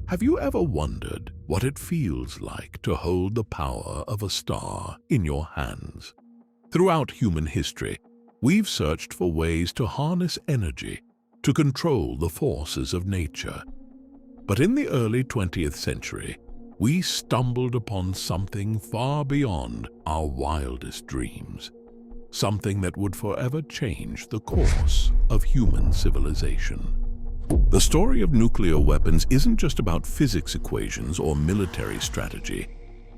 Have you ever wondered what it feels like to hold the power of a star in your hands? Throughout human history, we've searched for ways to harness energy to control the forces of nature. But in the early 20th century, we stumbled upon something far beyond our wildest dreams. Something that would forever change the course of human civilization. The story of nuclear weapons isn't just about physics equations or military strategy.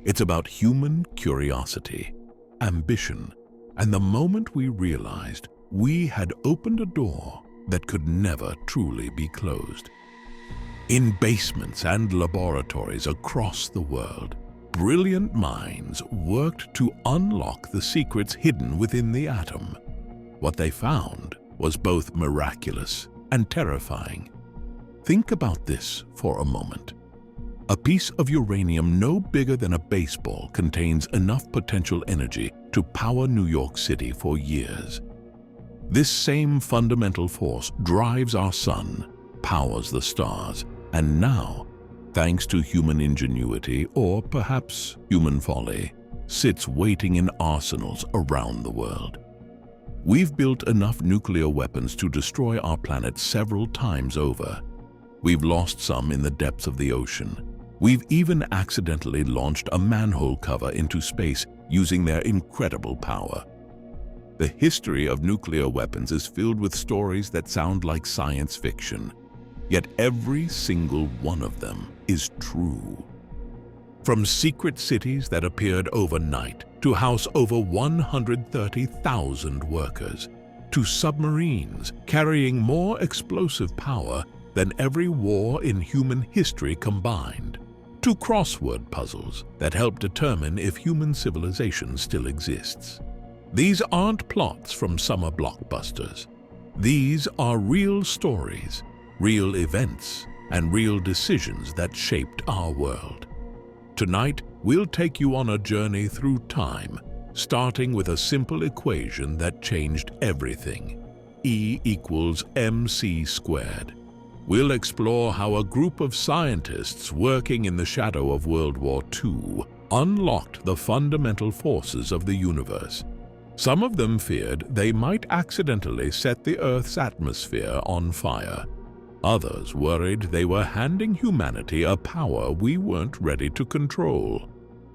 It's about human curiosity, ambition, and the moment we realized we had opened a door that could never truly be closed. In basements and laboratories across the world, brilliant minds worked to unlock the secrets hidden within the atom. What they found was both miraculous and terrifying. Think about this for a moment. A piece of uranium no bigger than a baseball contains enough potential energy to power New York City for years. This same fundamental force drives our sun, powers the stars, and now, thanks to human ingenuity or perhaps human folly, sits waiting in arsenals around the world. We've built enough nuclear weapons to destroy our planet several times over. We've lost some in the depths of the ocean. We've even accidentally launched a manhole cover into space using their incredible power. The history of nuclear weapons is filled with stories that sound like science fiction, yet every single one of them is true. From secret cities that appeared overnight to house over 130,000 workers, to submarines carrying more explosive power than every war in human history combined, to crossword puzzles that help determine if human civilization still exists. These aren't plots from summer blockbusters. These are real stories, real events, and real decisions that shaped our world. Tonight, we'll take you on a journey through time, starting with a simple equation that changed everything: E equals mc squared. We'll explore how a group of scientists working in the shadow of World War II unlocked the fundamental forces of the universe. Some of them feared they might accidentally set the Earth's atmosphere on fire. Others worried they were handing humanity a power we weren't ready to control.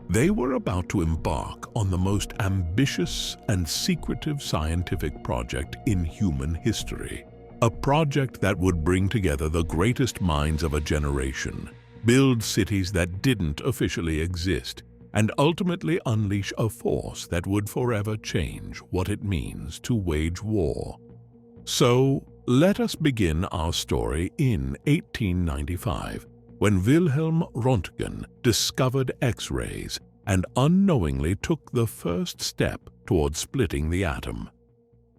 They were about to embark on the most ambitious and secretive scientific project in human history. A project that would bring together the greatest minds of a generation, build cities that didn't officially exist, and ultimately unleash a force that would forever change what it means to wage war. So, let us begin our story in 1895, when Wilhelm Röntgen discovered X-rays and unknowingly took the first step toward splitting the atom.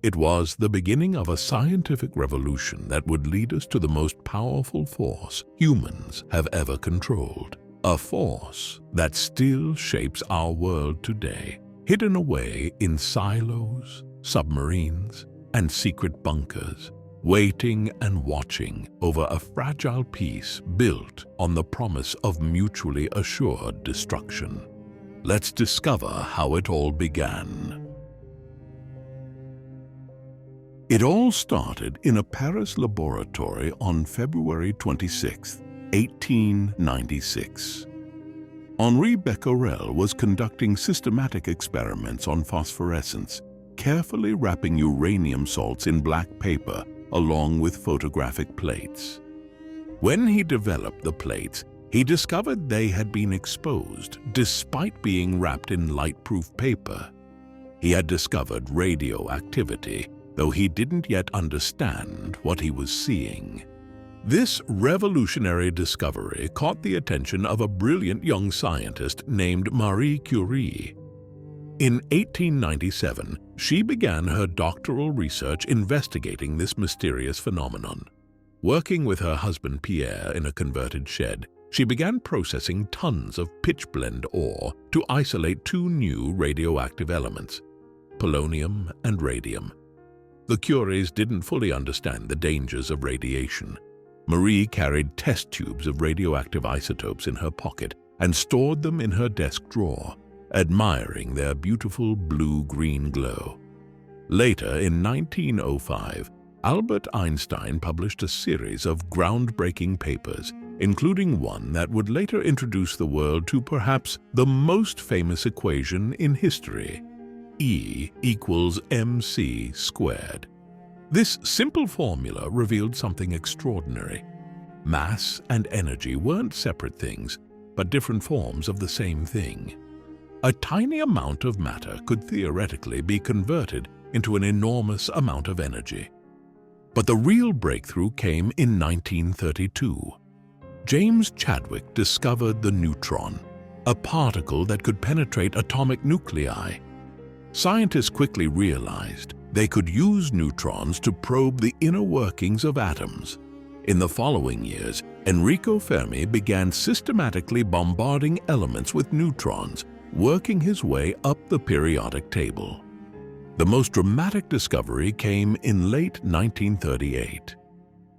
It was the beginning of a scientific revolution that would lead us to the most powerful force humans have ever controlled. A force that still shapes our world today, hidden away in silos, submarines, and secret bunkers, waiting and watching over a fragile peace built on the promise of mutually assured destruction. Let's discover how it all began. It all started in a Paris laboratory on February 26, 1896. Henri Becquerel was conducting systematic experiments on phosphorescence, carefully wrapping uranium salts in black paper along with photographic plates. When he developed the plates, he discovered they had been exposed despite being wrapped in light-proof paper. He had discovered radioactivity, though he didn't yet understand what he was seeing. This revolutionary discovery caught the attention of a brilliant young scientist named Marie Curie. In 1897, she began her doctoral research investigating this mysterious phenomenon. Working with her husband Pierre in a converted shed, she began processing tons of pitchblende ore to isolate two new radioactive elements, polonium and radium. The Curies didn't fully understand the dangers of radiation. Marie carried test tubes of radioactive isotopes in her pocket and stored them in her desk drawer, admiring their beautiful blue-green glow. Later, in 1905, Albert Einstein published a series of groundbreaking papers, including one that would later introduce the world to perhaps the most famous equation in history: E equals mc squared. This simple formula revealed something extraordinary. Mass and energy weren't separate things, but different forms of the same thing. A tiny amount of matter could theoretically be converted into an enormous amount of energy. But the real breakthrough came in 1932. James Chadwick discovered the neutron, a particle that could penetrate atomic nuclei. Scientists quickly realized they could use neutrons to probe the inner workings of atoms. In the following years, Enrico Fermi began systematically bombarding elements with neutrons, working his way up the periodic table. The most dramatic discovery came in late 1938.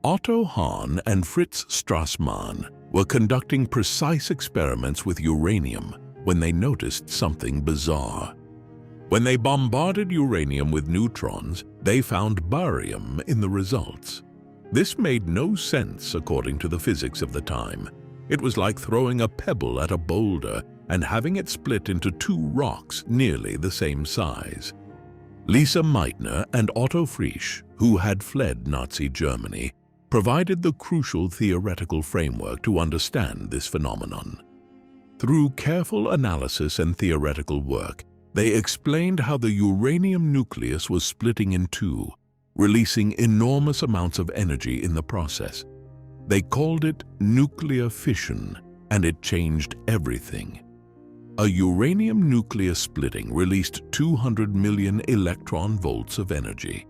Otto Hahn and Fritz Strassmann were conducting precise experiments with uranium when they noticed something bizarre. When they bombarded uranium with neutrons, they found barium in the results. This made no sense according to the physics of the time. It was like throwing a pebble at a boulder and having it split into two rocks nearly the same size. Lisa Meitner and Otto Frisch, who had fled Nazi Germany, provided the crucial theoretical framework to understand this phenomenon. Through careful analysis and theoretical work, they explained how the uranium nucleus was splitting in two, releasing enormous amounts of energy in the process. They called it nuclear fission, and it changed everything. A uranium nucleus splitting released 200 million electron volts of energy.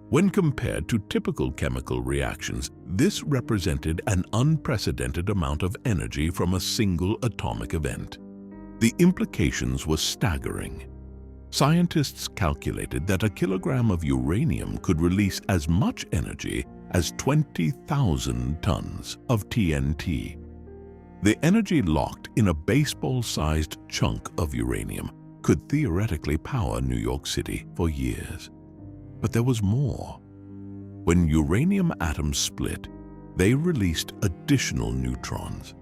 When compared to typical chemical reactions, this represented an unprecedented amount of energy from a single atomic event. The implications were staggering. Scientists calculated that a kilogram of uranium could release as much energy as 20,000 tons of TNT. The energy locked in a baseball-sized chunk of uranium could theoretically power New York City for years. But there was more. When uranium atoms split, they released additional neutrons.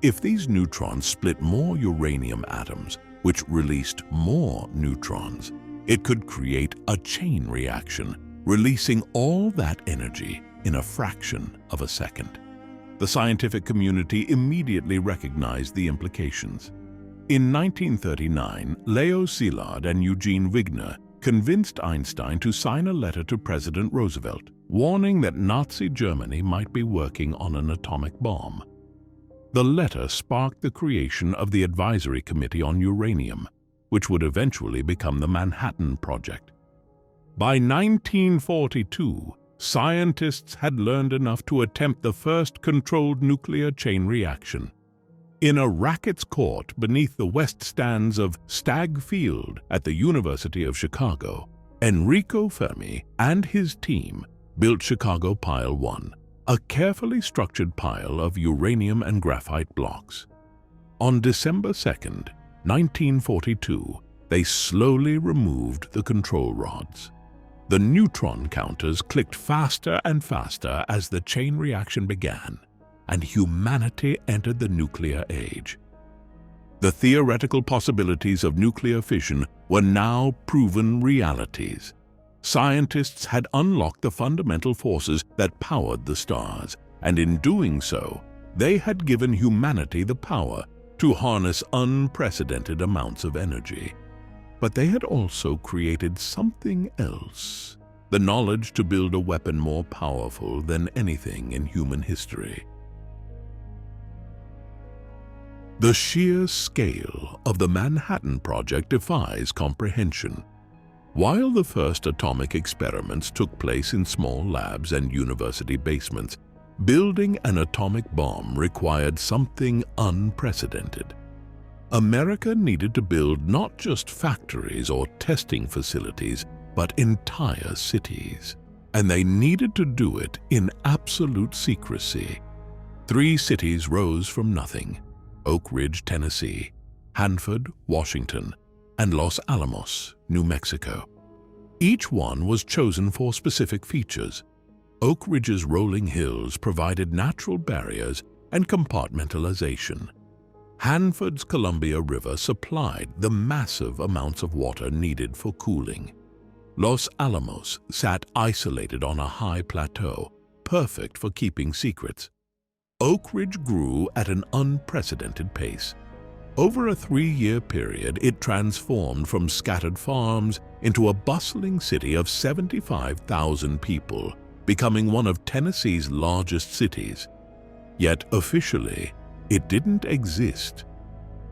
If these neutrons split more uranium atoms, which released more neutrons, it could create a chain reaction, releasing all that energy in a fraction of a second. The scientific community immediately recognized the implications. In 1939, Leo Szilard and Eugene Wigner convinced Einstein to sign a letter to President Roosevelt, warning that Nazi Germany might be working on an atomic bomb. The letter sparked the creation of the Advisory Committee on Uranium, which would eventually become the Manhattan Project. By 1942, scientists had learned enough to attempt the first controlled nuclear chain reaction. In a racket's court beneath the west stands of Stagg Field at the University of Chicago, Enrico Fermi and his team built Chicago Pile 1, a carefully structured pile of uranium and graphite blocks. On December 2, 1942, they slowly removed the control rods. The neutron counters clicked faster and faster as the chain reaction began, and humanity entered the nuclear age. The theoretical possibilities of nuclear fission were now proven realities. Scientists had unlocked the fundamental forces that powered the stars, and in doing so, they had given humanity the power to harness unprecedented amounts of energy. But they had also created something else, the knowledge to build a weapon more powerful than anything in human history. The sheer scale of the Manhattan Project defies comprehension. While the first atomic experiments took place in small labs and university basements, building an atomic bomb required something unprecedented. America needed to build not just factories or testing facilities, but entire cities. and they needed to do it in absolute secrecy. 3 cities rose from nothing: Oak Ridge, Tennessee, Hanford, Washington, and Los Alamos, New Mexico. Each one was chosen for specific features. Oak Ridge's rolling hills provided natural barriers and compartmentalization. Hanford's Columbia River supplied the massive amounts of water needed for cooling. Los Alamos sat isolated on a high plateau, perfect for keeping secrets. Oak Ridge grew at an unprecedented pace. Over a 3-year period, it transformed from scattered farms into a bustling city of 75,000 people, becoming one of Tennessee's largest cities. Yet officially, it didn't exist.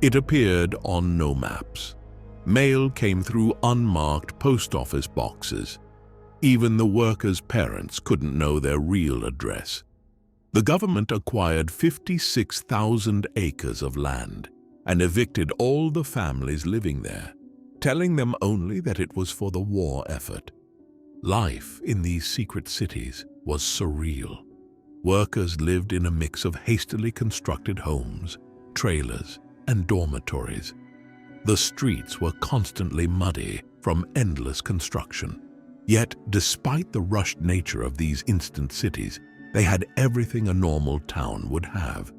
It appeared on no maps. Mail came through unmarked post office boxes. Even the workers' parents couldn't know their real address. The government acquired 56,000 acres of land and evicted all the families living there, telling them only that it was for the war effort. Life in these secret cities was surreal. Workers lived in a mix of hastily constructed homes, trailers, and dormitories. The streets were constantly muddy from endless construction. Yet, despite the rushed nature of these instant cities, they had everything a normal town would have.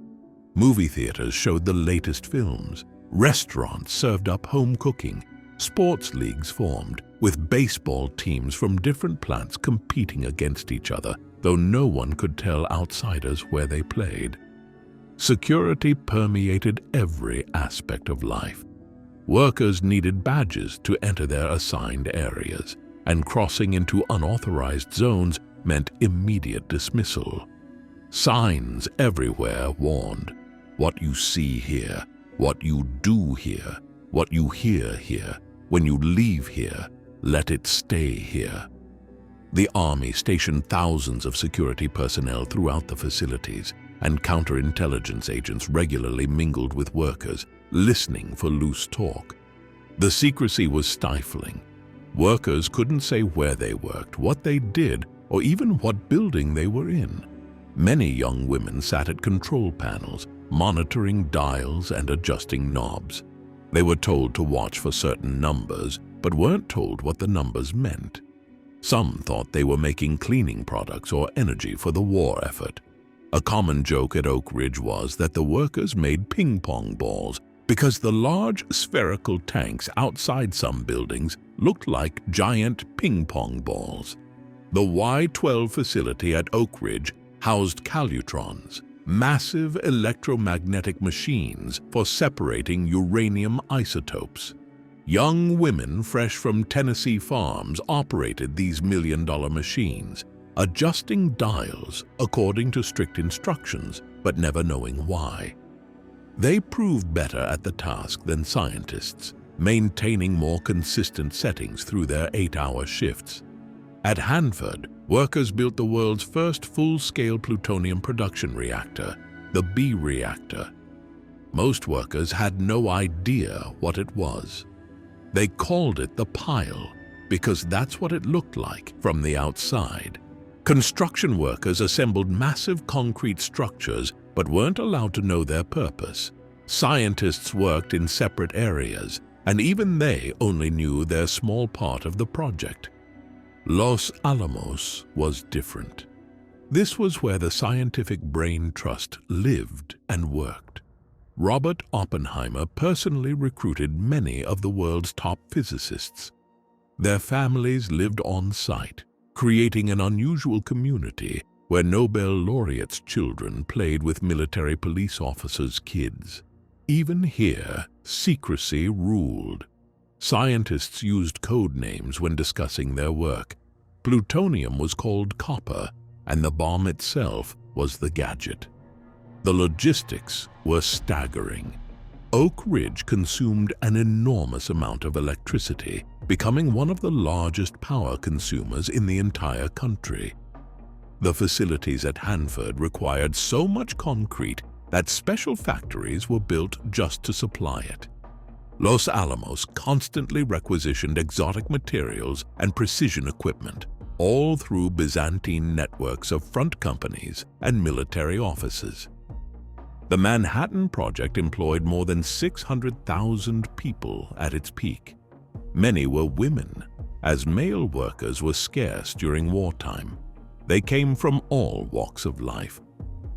Movie theaters showed the latest films, restaurants served up home cooking, sports leagues formed, with baseball teams from different plants competing against each other, though no one could tell outsiders where they played. Security permeated every aspect of life. Workers needed badges to enter their assigned areas, and crossing into unauthorized zones meant immediate dismissal. Signs everywhere warned, "What you see here, what you do here, what you hear here, when you leave here, let it stay here." The Army stationed thousands of security personnel throughout the facilities, and counterintelligence agents regularly mingled with workers, listening for loose talk. The secrecy was stifling. Workers couldn't say where they worked, what they did, or even what building they were in. Many young women sat at control panels, monitoring dials and adjusting knobs. They were told to watch for certain numbers, but weren't told what the numbers meant. Some thought they were making cleaning products or energy for the war effort. A common joke at Oak Ridge was that the workers made ping-pong balls because the large spherical tanks outside some buildings looked like giant ping-pong balls. The Y-12 facility at Oak Ridge housed calutrons, massive electromagnetic machines for separating uranium isotopes. Young women fresh from Tennessee farms operated these million-dollar machines, adjusting dials according to strict instructions, but never knowing why. They proved better at the task than scientists, maintaining more consistent settings through their 8-hour shifts. At Hanford, workers built the world's first full-scale plutonium production reactor, the B reactor. Most workers had no idea what it was. They called it the pile because that's what it looked like from the outside. Construction workers assembled massive concrete structures but weren't allowed to know their purpose. Scientists worked in separate areas, and even they only knew their small part of the project. Los Alamos was different. This was where the scientific brain trust lived and worked. Robert Oppenheimer personally recruited many of the world's top physicists. Their families lived on site, creating an unusual community where Nobel laureates' children played with military police officers' kids. Even here, secrecy ruled. Scientists used code names when discussing their work. Plutonium was called copper, and the bomb itself was the gadget. The logistics were staggering. Oak Ridge consumed an enormous amount of electricity, becoming one of the largest power consumers in the entire country. The facilities at Hanford required so much concrete that special factories were built just to supply it. Los Alamos constantly requisitioned exotic materials and precision equipment, all through Byzantine networks of front companies and military offices. The Manhattan Project employed more than 600,000 people at its peak. Many were women, as male workers were scarce during wartime. They came from all walks of life.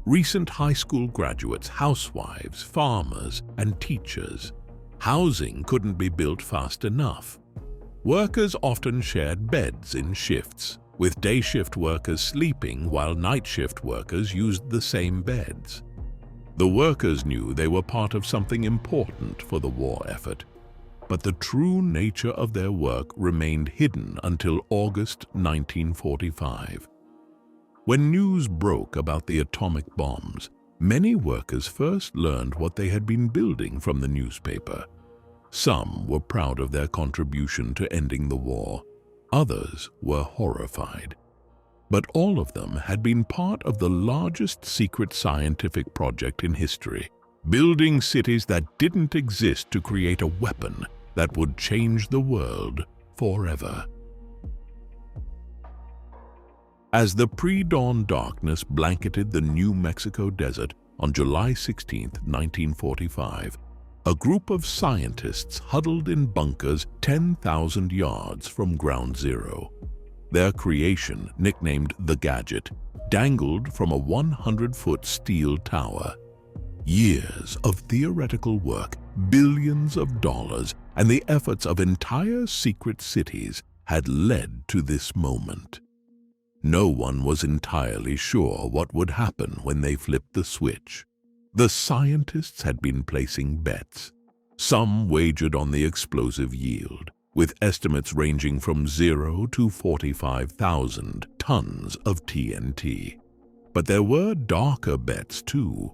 Recent high school graduates, housewives, farmers, and teachers. Housing couldn't be built fast enough. Workers often shared beds in shifts, with day shift workers sleeping while night shift workers used the same beds. The workers knew they were part of something important for the war effort, but the true nature of their work remained hidden until August 1945. When news broke about the atomic bombs, many workers first learned what they had been building from the newspaper. Some were proud of their contribution to ending the war. Others were horrified. But all of them had been part of the largest secret scientific project in history, building cities that didn't exist to create a weapon that would change the world forever. As the pre-dawn darkness blanketed the New Mexico desert on July 16, 1945, a group of scientists huddled in bunkers 10,000 yards from Ground Zero. Their creation, nicknamed the Gadget, dangled from a 100-foot steel tower. Years of theoretical work, billions of dollars, and the efforts of entire secret cities had led to this moment. No one was entirely sure what would happen when they flipped the switch. The scientists had been placing bets. Some wagered on the explosive yield, with estimates ranging from 0 to 45,000 tons of TNT. But there were darker bets too.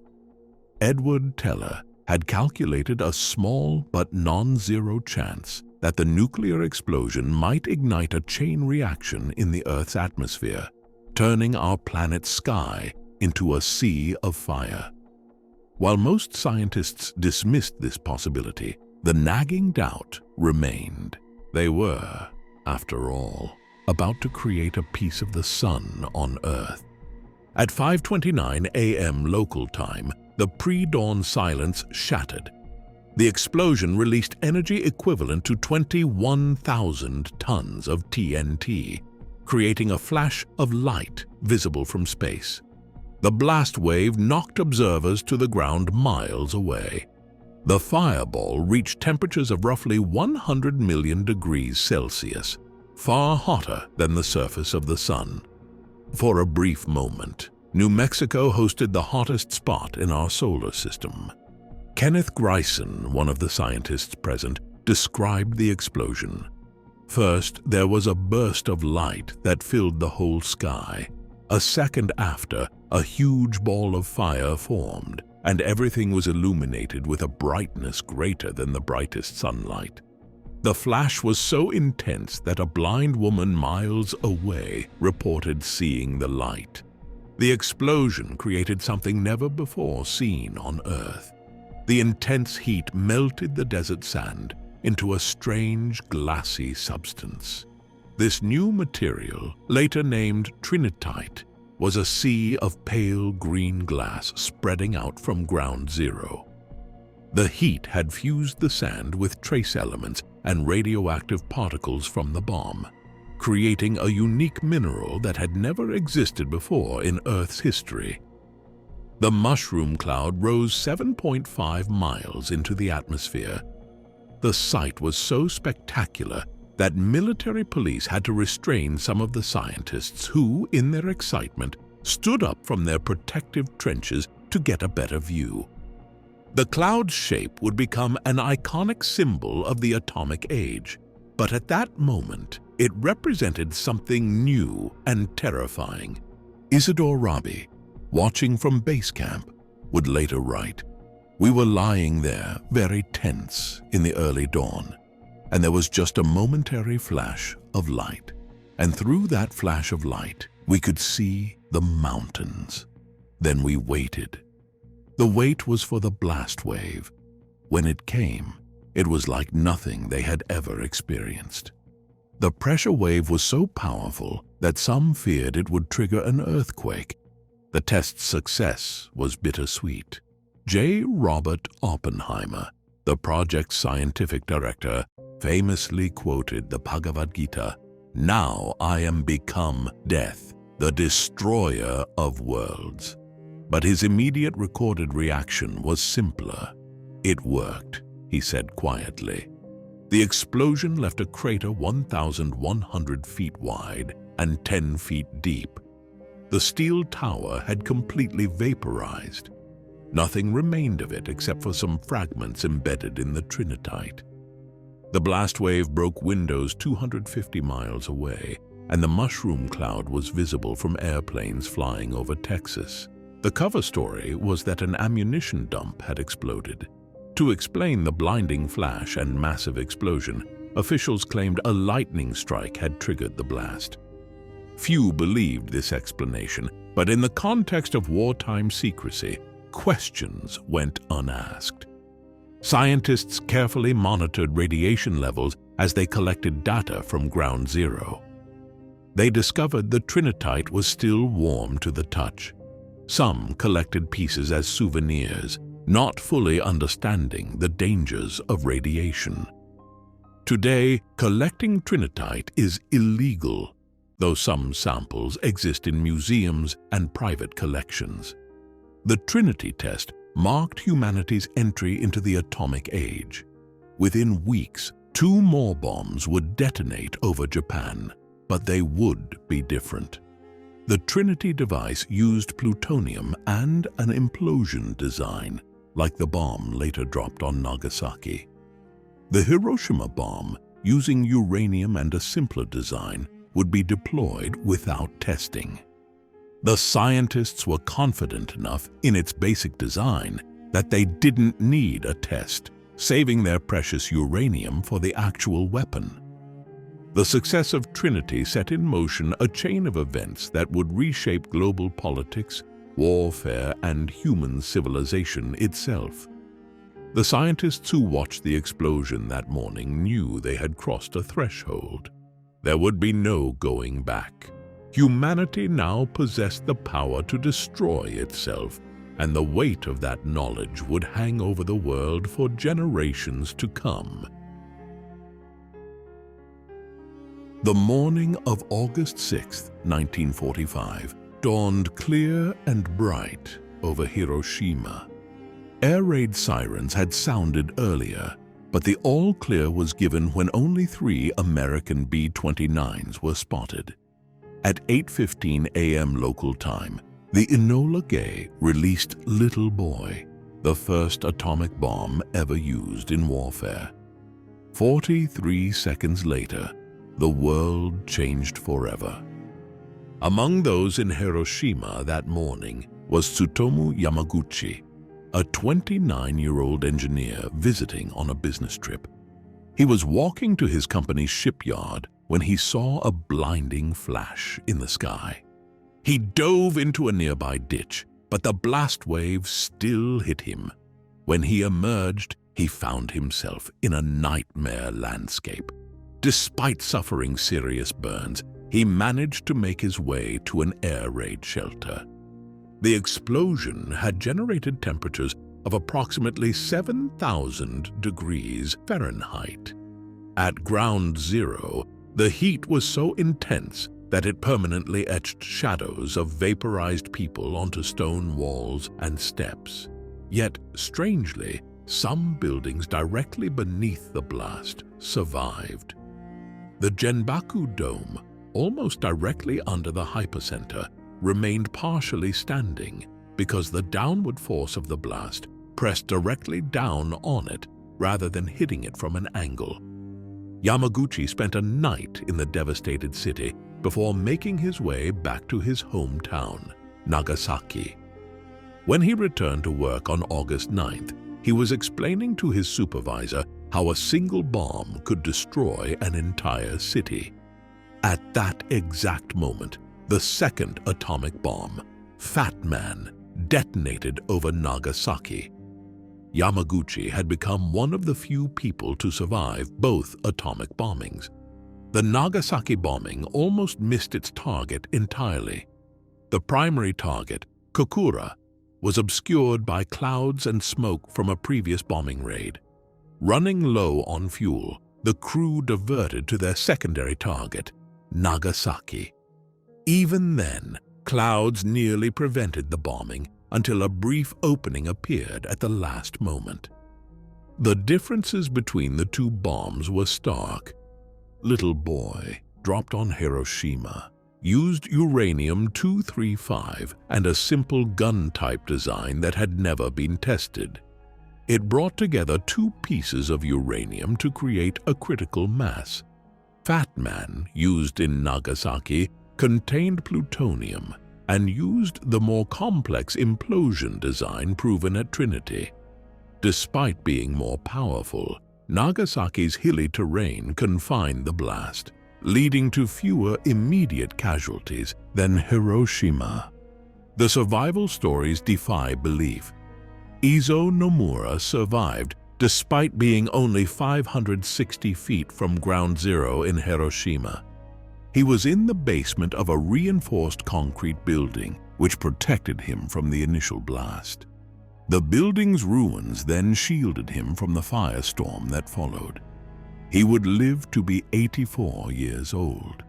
Edward Teller had calculated a small but non-zero chance that the nuclear explosion might ignite a chain reaction in the Earth's atmosphere, turning our planet's sky into a sea of fire. While most scientists dismissed this possibility, the nagging doubt remained. They were, after all, about to create a piece of the sun on Earth. At 5:29 a.m. local time, the pre-dawn silence shattered. The explosion released energy equivalent to 21,000 tons of TNT, creating a flash of light visible from space. The blast wave knocked observers to the ground miles away. The fireball reached temperatures of roughly 100 million degrees Celsius, far hotter than the surface of the sun. For a brief moment, New Mexico hosted the hottest spot in our solar system. Kenneth Greisen, one of the scientists present, described the explosion. First, there was a burst of light that filled the whole sky. A second after, a huge ball of fire formed, and everything was illuminated with a brightness greater than the brightest sunlight. The flash was so intense that a blind woman miles away reported seeing the light. The explosion created something never before seen on Earth. The intense heat melted the desert sand into a strange, glassy substance. This new material, later named trinitite, was a sea of pale green glass spreading out from Ground Zero. The heat had fused the sand with trace elements and radioactive particles from the bomb, creating a unique mineral that had never existed before in Earth's history. The mushroom cloud rose 7.5 miles into the atmosphere. The sight was so spectacular that military police had to restrain some of the scientists who, in their excitement, stood up from their protective trenches to get a better view. The cloud's shape would become an iconic symbol of the atomic age, but at that moment, it represented something new and terrifying. Isidore Rabi, watching from base camp, would later write, "We were lying there, very tense, in the early dawn, and there was just a momentary flash of light. And through that flash of light, we could see the mountains. Then we waited. The wait was for the blast wave. When it came, it was like nothing they had ever experienced." The pressure wave was so powerful that some feared it would trigger an earthquake. The test's success was bittersweet. J. Robert Oppenheimer, the project's scientific director, famously quoted the Bhagavad Gita, "Now I am become death, the destroyer of worlds." But his immediate recorded reaction was simpler. "It worked," he said quietly. The explosion left a crater 1,100 feet wide and 10 feet deep. The steel tower had completely vaporized. Nothing remained of it except for some fragments embedded in the trinitite. The blast wave broke windows 250 miles away, and the mushroom cloud was visible from airplanes flying over Texas. The cover story was that an ammunition dump had exploded. To explain the blinding flash and massive explosion, officials claimed a lightning strike had triggered the blast. Few believed this explanation, but in the context of wartime secrecy, questions went unasked. Scientists carefully monitored radiation levels as they collected data from ground zero. They discovered the trinitite was still warm to the touch. Some collected pieces as souvenirs, not fully understanding the dangers of radiation. Today, collecting trinitite is illegal, though some samples exist in museums and private collections. The Trinity test marked humanity's entry into the atomic age. Within weeks, 2 more bombs would detonate over Japan, but they would be different. The Trinity device used plutonium and an implosion design, like the bomb later dropped on Nagasaki. The Hiroshima bomb, using uranium and a simpler design, would be deployed without testing. The scientists were confident enough in its basic design that they didn't need a test, saving their precious uranium for the actual weapon. The success of Trinity set in motion a chain of events that would reshape global politics, warfare, and human civilization itself. The scientists who watched the explosion that morning knew they had crossed a threshold. There would be no going back. Humanity now possessed the power to destroy itself, and the weight of that knowledge would hang over the world for generations to come. The morning of August 6, 1945, dawned clear and bright over Hiroshima. Air raid sirens had sounded earlier, but the all-clear was given when only 3 American B-29s were spotted. At 8:15 a.m. local time, the Enola Gay released Little Boy, the first atomic bomb ever used in warfare. 43 seconds later, the world changed forever. Among those in Hiroshima that morning was Tsutomu Yamaguchi, a 29-year-old engineer visiting on a business trip. He was walking to his company's shipyard when he saw a blinding flash in the sky. He dove into a nearby ditch, but the blast wave still hit him. When he emerged, he found himself in a nightmare landscape. Despite suffering serious burns, he managed to make his way to an air raid shelter. The explosion had generated temperatures of approximately 7,000 degrees Fahrenheit. At ground zero, the heat was so intense that it permanently etched shadows of vaporized people onto stone walls and steps. Yet, strangely, some buildings directly beneath the blast survived. The Genbaku Dome, almost directly under the hypercenter, remained partially standing because the downward force of the blast pressed directly down on it rather than hitting it from an angle. Yamaguchi spent a night in the devastated city before making his way back to his hometown, Nagasaki. When he returned to work on August 9th, he was explaining to his supervisor how a single bomb could destroy an entire city. At that exact moment, the second atomic bomb, Fat Man, detonated over Nagasaki. Yamaguchi had become one of the few people to survive both atomic bombings. The Nagasaki bombing almost missed its target entirely. The primary target, Kokura, was obscured by clouds and smoke from a previous bombing raid. Running low on fuel, the crew diverted to their secondary target, Nagasaki. Even then, clouds nearly prevented the bombing until a brief opening appeared at the last moment. The differences between the two bombs were stark. Little Boy, dropped on Hiroshima, used uranium-235 and a simple gun-type design that had never been tested. It brought together two pieces of uranium to create a critical mass. Fat Man, used in Nagasaki, contained plutonium and used the more complex implosion design proven at Trinity. Despite being more powerful, Nagasaki's hilly terrain confined the blast, leading to fewer immediate casualties than Hiroshima. The survival stories defy belief. Izo Nomura survived despite being only 560 feet from ground zero in Hiroshima. He was in the basement of a reinforced concrete building, which protected him from the initial blast. The building's ruins then shielded him from the firestorm that followed. He would live to be 84 years old.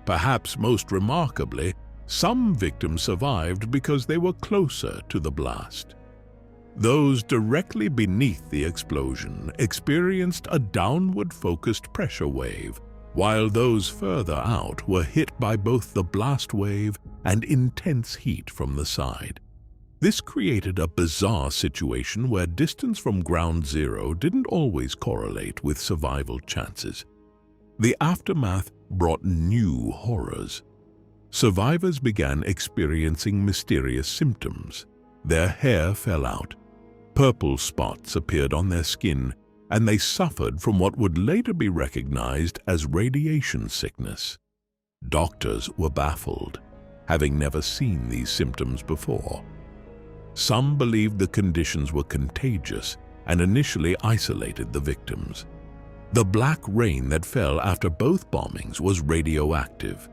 Perhaps most remarkably, some victims survived because they were closer to the blast. Those directly beneath the explosion experienced a downward-focused pressure wave, while those further out were hit by both the blast wave and intense heat from the side. This created a bizarre situation where distance from ground zero didn't always correlate with survival chances. The aftermath brought new horrors. Survivors began experiencing mysterious symptoms. Their hair fell out, purple spots appeared on their skin, and they suffered from what would later be recognized as radiation sickness. Doctors were baffled, having never seen these symptoms before. Some believed the conditions were contagious and initially isolated the victims. The black rain that fell after both bombings was radioactive.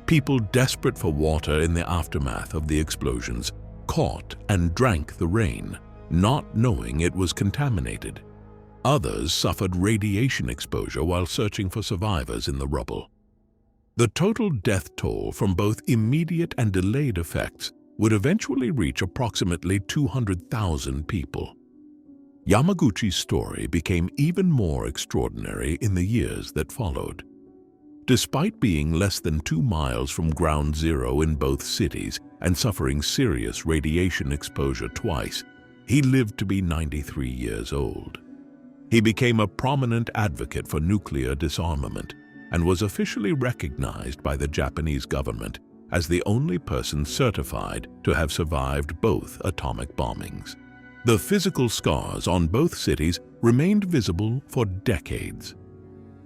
People desperate for water in the aftermath of the explosions caught and drank the rain, not knowing it was contaminated. Others suffered radiation exposure while searching for survivors in the rubble. The total death toll from both immediate and delayed effects would eventually reach approximately 200,000 people. Yamaguchi's story became even more extraordinary in the years that followed. Despite being less than 2 miles from ground zero in both cities and suffering serious radiation exposure twice, he lived to be 93 years old. He became a prominent advocate for nuclear disarmament and was officially recognized by the Japanese government as the only person certified to have survived both atomic bombings. The physical scars on both cities remained visible for decades.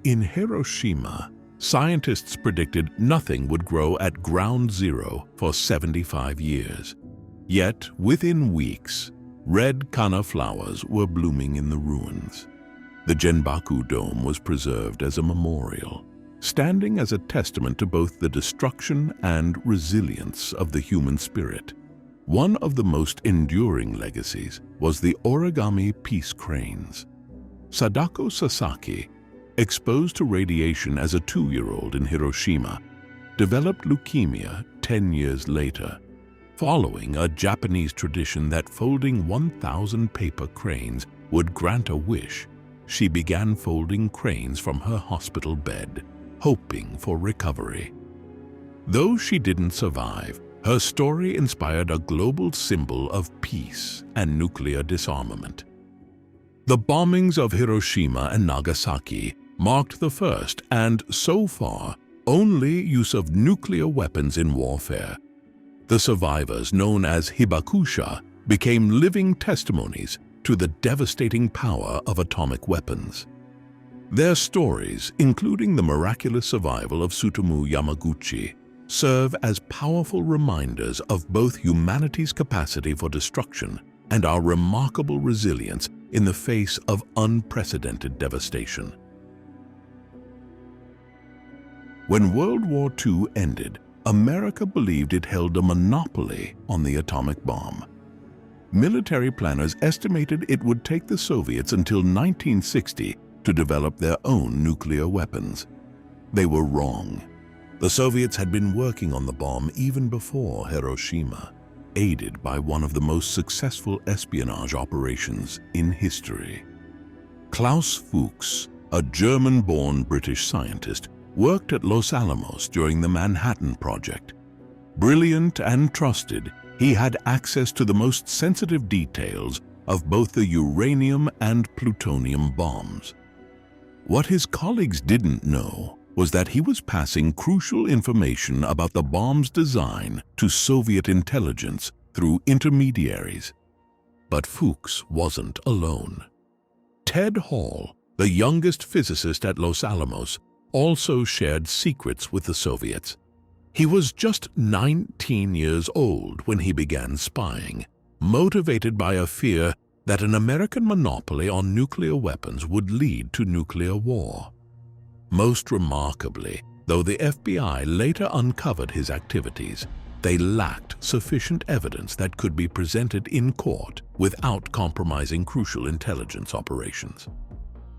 In Hiroshima, scientists predicted nothing would grow at ground zero for 75 years. Yet, within weeks, red kana flowers were blooming in the ruins. The Genbaku Dome was preserved as a memorial, standing as a testament to both the destruction and resilience of the human spirit. One of the most enduring legacies was the origami peace cranes. Sadako Sasaki, exposed to radiation as a 2-year-old in Hiroshima, developed leukemia 10 years later. Following a Japanese tradition that folding 1,000 paper cranes would grant a wish, she began folding cranes from her hospital bed, hoping for recovery. Though she didn't survive, her story inspired a global symbol of peace and nuclear disarmament. The bombings of Hiroshima and Nagasaki marked the first and, so far, only use of nuclear weapons in warfare. The survivors, known as hibakusha, became living testimonies to the devastating power of atomic weapons. Their stories, including the miraculous survival of Tsutomu Yamaguchi, serve as powerful reminders of both humanity's capacity for destruction and our remarkable resilience in the face of unprecedented devastation. When World War II ended, America believed it held a monopoly on the atomic bomb. Military planners estimated it would take the Soviets until 1960 to develop their own nuclear weapons. They were wrong. The Soviets had been working on the bomb even before Hiroshima, aided by one of the most successful espionage operations in history. Klaus Fuchs, a German-born British scientist, worked at Los Alamos during the Manhattan Project. Brilliant and trusted, he had access to the most sensitive details of both the uranium and plutonium bombs. What his colleagues didn't know was that he was passing crucial information about the bomb's design to Soviet intelligence through intermediaries. But Fuchs wasn't alone. Ted Hall, the youngest physicist at Los Alamos, also shared secrets with the Soviets. He was just 19 years old when he began spying, motivated by a fear that an American monopoly on nuclear weapons would lead to nuclear war. Most remarkably, though the FBI later uncovered his activities, they lacked sufficient evidence that could be presented in court without compromising crucial intelligence operations.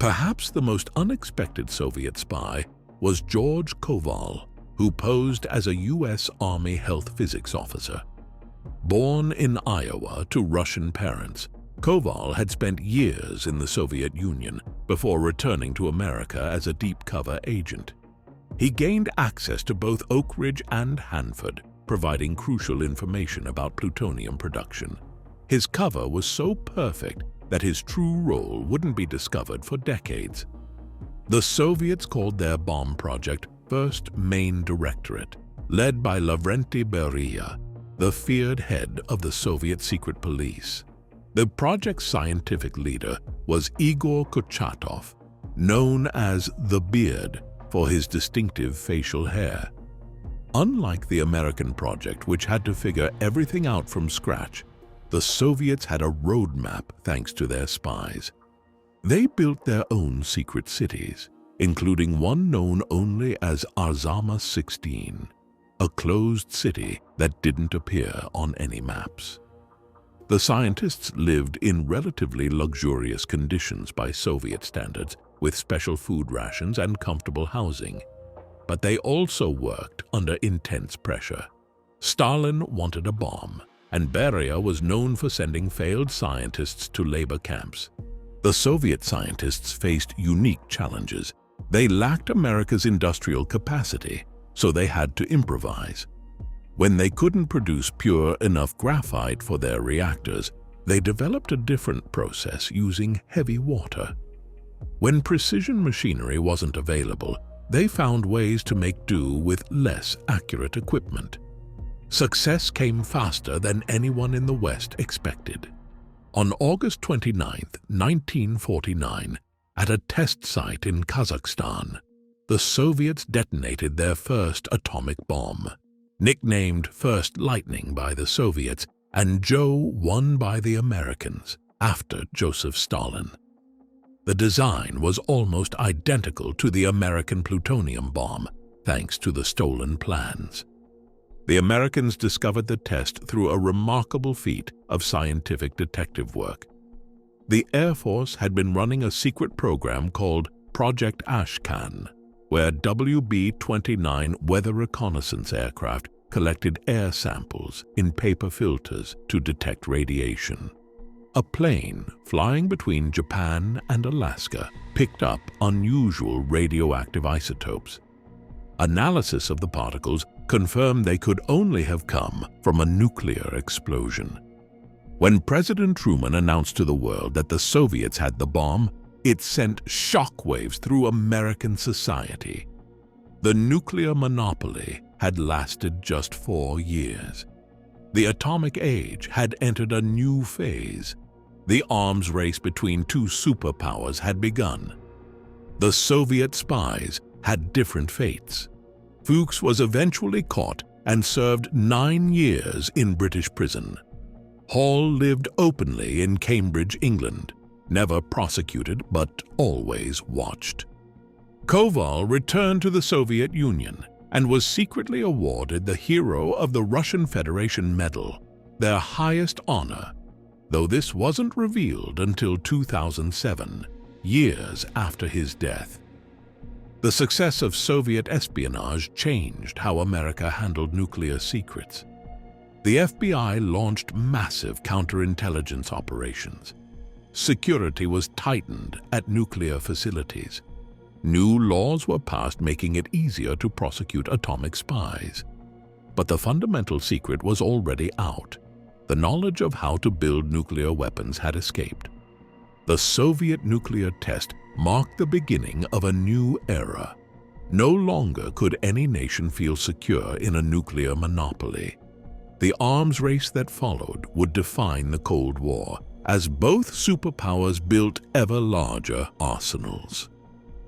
Perhaps the most unexpected Soviet spy was George Koval, who posed as a U.S. Army health physics officer. Born in Iowa to Russian parents, Koval had spent years in the Soviet Union before returning to America as a deep-cover agent. He gained access to both Oak Ridge and Hanford, providing crucial information about plutonium production. His cover was so perfect that his true role wouldn't be discovered for decades. The Soviets called their bomb project First Main Directorate, led by Lavrenti Beria, the feared head of the Soviet secret police. The project's scientific leader was Igor Kurchatov, known as the Beard for his distinctive facial hair. Unlike the American project, which had to figure everything out from scratch, the Soviets had a roadmap thanks to their spies. They built their own secret cities, including one known only as Arzama 16, a closed city that didn't appear on any maps. The scientists lived in relatively luxurious conditions by Soviet standards, with special food rations and comfortable housing. But they also worked under intense pressure. Stalin wanted a bomb, and Beria was known for sending failed scientists to labor camps. The Soviet scientists faced unique challenges. They lacked America's industrial capacity, so they had to improvise. When they couldn't produce pure enough graphite for their reactors, they developed a different process using heavy water. When precision machinery wasn't available, they found ways to make do with less accurate equipment. Success came faster than anyone in the West expected. On August 29, 1949, at a test site in Kazakhstan, the Soviets detonated their first atomic bomb. Nicknamed First Lightning by the Soviets and Joe 1 by the Americans, after Joseph Stalin. The design was almost identical to the American plutonium bomb, thanks to the stolen plans. The Americans discovered the test through a remarkable feat of scientific detective work. The Air Force had been running a secret program called Project Ashcan, where WB-29 weather reconnaissance aircraft collected air samples in paper filters to detect radiation. A plane flying between Japan and Alaska picked up unusual radioactive isotopes. Analysis of the particles confirmed they could only have come from a nuclear explosion. When President Truman announced to the world that the Soviets had the bomb, it sent shockwaves through American society. The nuclear monopoly had lasted just 4 years. The atomic age had entered a new phase. The arms race between two superpowers had begun. The Soviet spies had different fates. Fuchs was eventually caught and served 9 years in British prison. Hall lived openly in Cambridge, England, never prosecuted but always watched. Koval returned to the Soviet Union and was secretly awarded the Hero of the Russian Federation Medal, their highest honor, though this wasn't revealed until 2007, years after his death. The success of Soviet espionage changed how America handled nuclear secrets. The FBI launched massive counterintelligence operations. Security was tightened at nuclear facilities. New laws were passed making it easier to prosecute atomic spies. But the fundamental secret was already out. The knowledge of how to build nuclear weapons had escaped. The Soviet nuclear test marked the beginning of a new era. No longer could any nation feel secure in a nuclear monopoly. The arms race that followed would define the Cold War, as both superpowers built ever larger arsenals.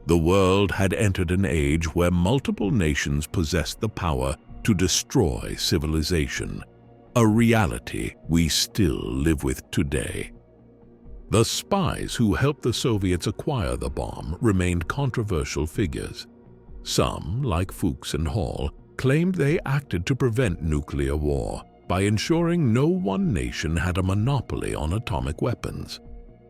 The world had entered an age where multiple nations possessed the power to destroy civilization, a reality we still live with today. The spies who helped the Soviets acquire the bomb remained controversial figures. Some, like Fuchs and Hall, claimed they acted to prevent nuclear war by ensuring no one nation had a monopoly on atomic weapons.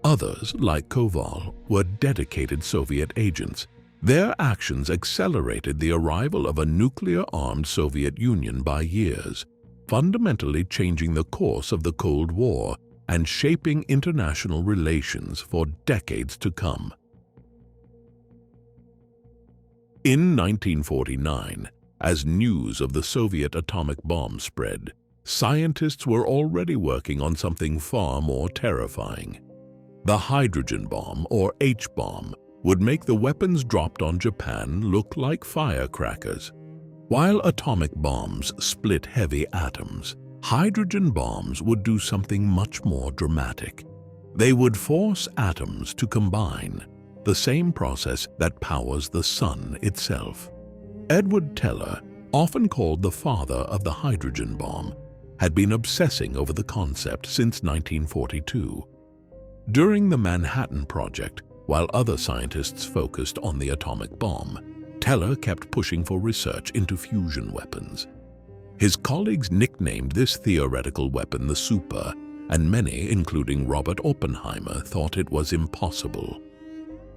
Others, like Koval, were dedicated Soviet agents. Their actions accelerated the arrival of a nuclear-armed Soviet Union by years, fundamentally changing the course of the Cold War and shaping international relations for decades to come. In 1949, as news of the Soviet atomic bomb spread, scientists were already working on something far more terrifying. The hydrogen bomb, or H-bomb, would make the weapons dropped on Japan look like firecrackers. While atomic bombs split heavy atoms, hydrogen bombs would do something much more dramatic. They would force atoms to combine, the same process that powers the sun itself. Edward Teller, often called the father of the hydrogen bomb, had been obsessing over the concept since 1942. During the Manhattan Project, while other scientists focused on the atomic bomb, Teller kept pushing for research into fusion weapons. His colleagues nicknamed this theoretical weapon the Super, and many, including Robert Oppenheimer, thought it was impossible.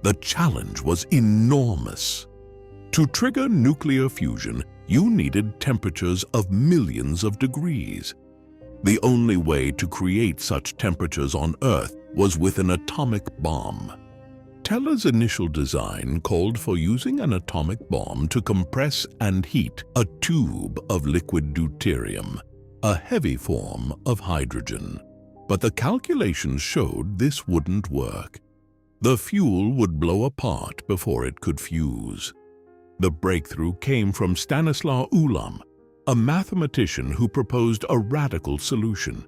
The challenge was enormous. To trigger nuclear fusion, you needed temperatures of millions of degrees. The only way to create such temperatures on Earth was with an atomic bomb. Teller's initial design called for using an atomic bomb to compress and heat a tube of liquid deuterium, a heavy form of hydrogen. But the calculations showed this wouldn't work. The fuel would blow apart before it could fuse. The breakthrough came from Stanislaw Ulam, a mathematician who proposed a radical solution.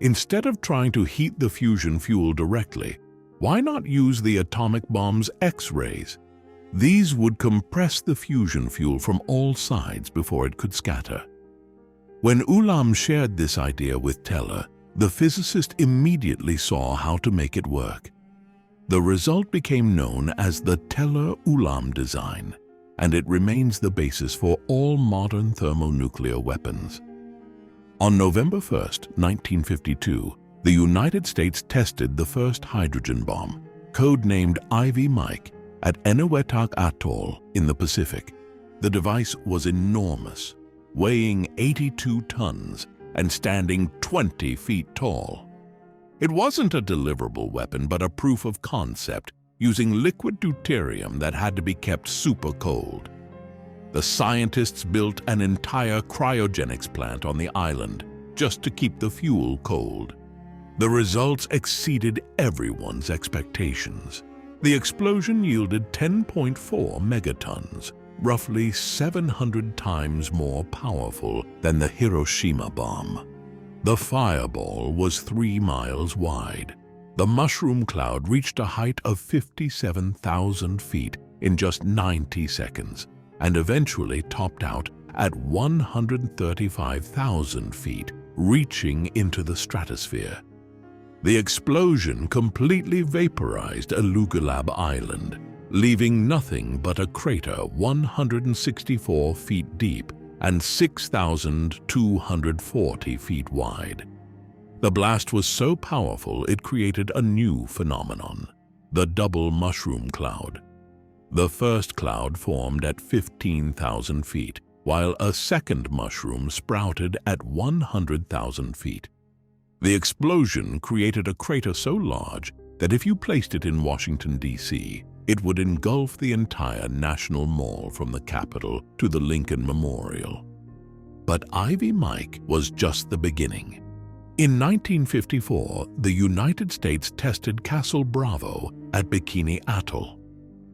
Instead of trying to heat the fusion fuel directly, why not use the atomic bomb's X-rays? These would compress the fusion fuel from all sides before it could scatter. When Ulam shared this idea with Teller, the physicist immediately saw how to make it work. The result became known as the Teller-Ulam design, and it remains the basis for all modern thermonuclear weapons. On November 1, 1952, the United States tested the first hydrogen bomb, codenamed Ivy Mike, at Eniwetok Atoll in the Pacific. The device was enormous, weighing 82 tons and standing 20 feet tall. It wasn't a deliverable weapon, but a proof of concept, using liquid deuterium that had to be kept super cold. The scientists built an entire cryogenics plant on the island just to keep the fuel cold. The results exceeded everyone's expectations. The explosion yielded 10.4 megatons, roughly 700 times more powerful than the Hiroshima bomb. The fireball was 3 miles wide. The mushroom cloud reached a height of 57,000 feet in just 90 seconds and eventually topped out at 135,000 feet, reaching into the stratosphere. The explosion completely vaporized Elugulab Island, leaving nothing but a crater 164 feet deep and 6,240 feet wide. The blast was so powerful it created a new phenomenon, the double mushroom cloud. The first cloud formed at 15,000 feet, while a second mushroom sprouted at 100,000 feet. The explosion created a crater so large that if you placed it in Washington, D.C., it would engulf the entire National Mall from the Capitol to the Lincoln Memorial. But Ivy Mike was just the beginning. In 1954, the United States tested Castle Bravo at Bikini Atoll.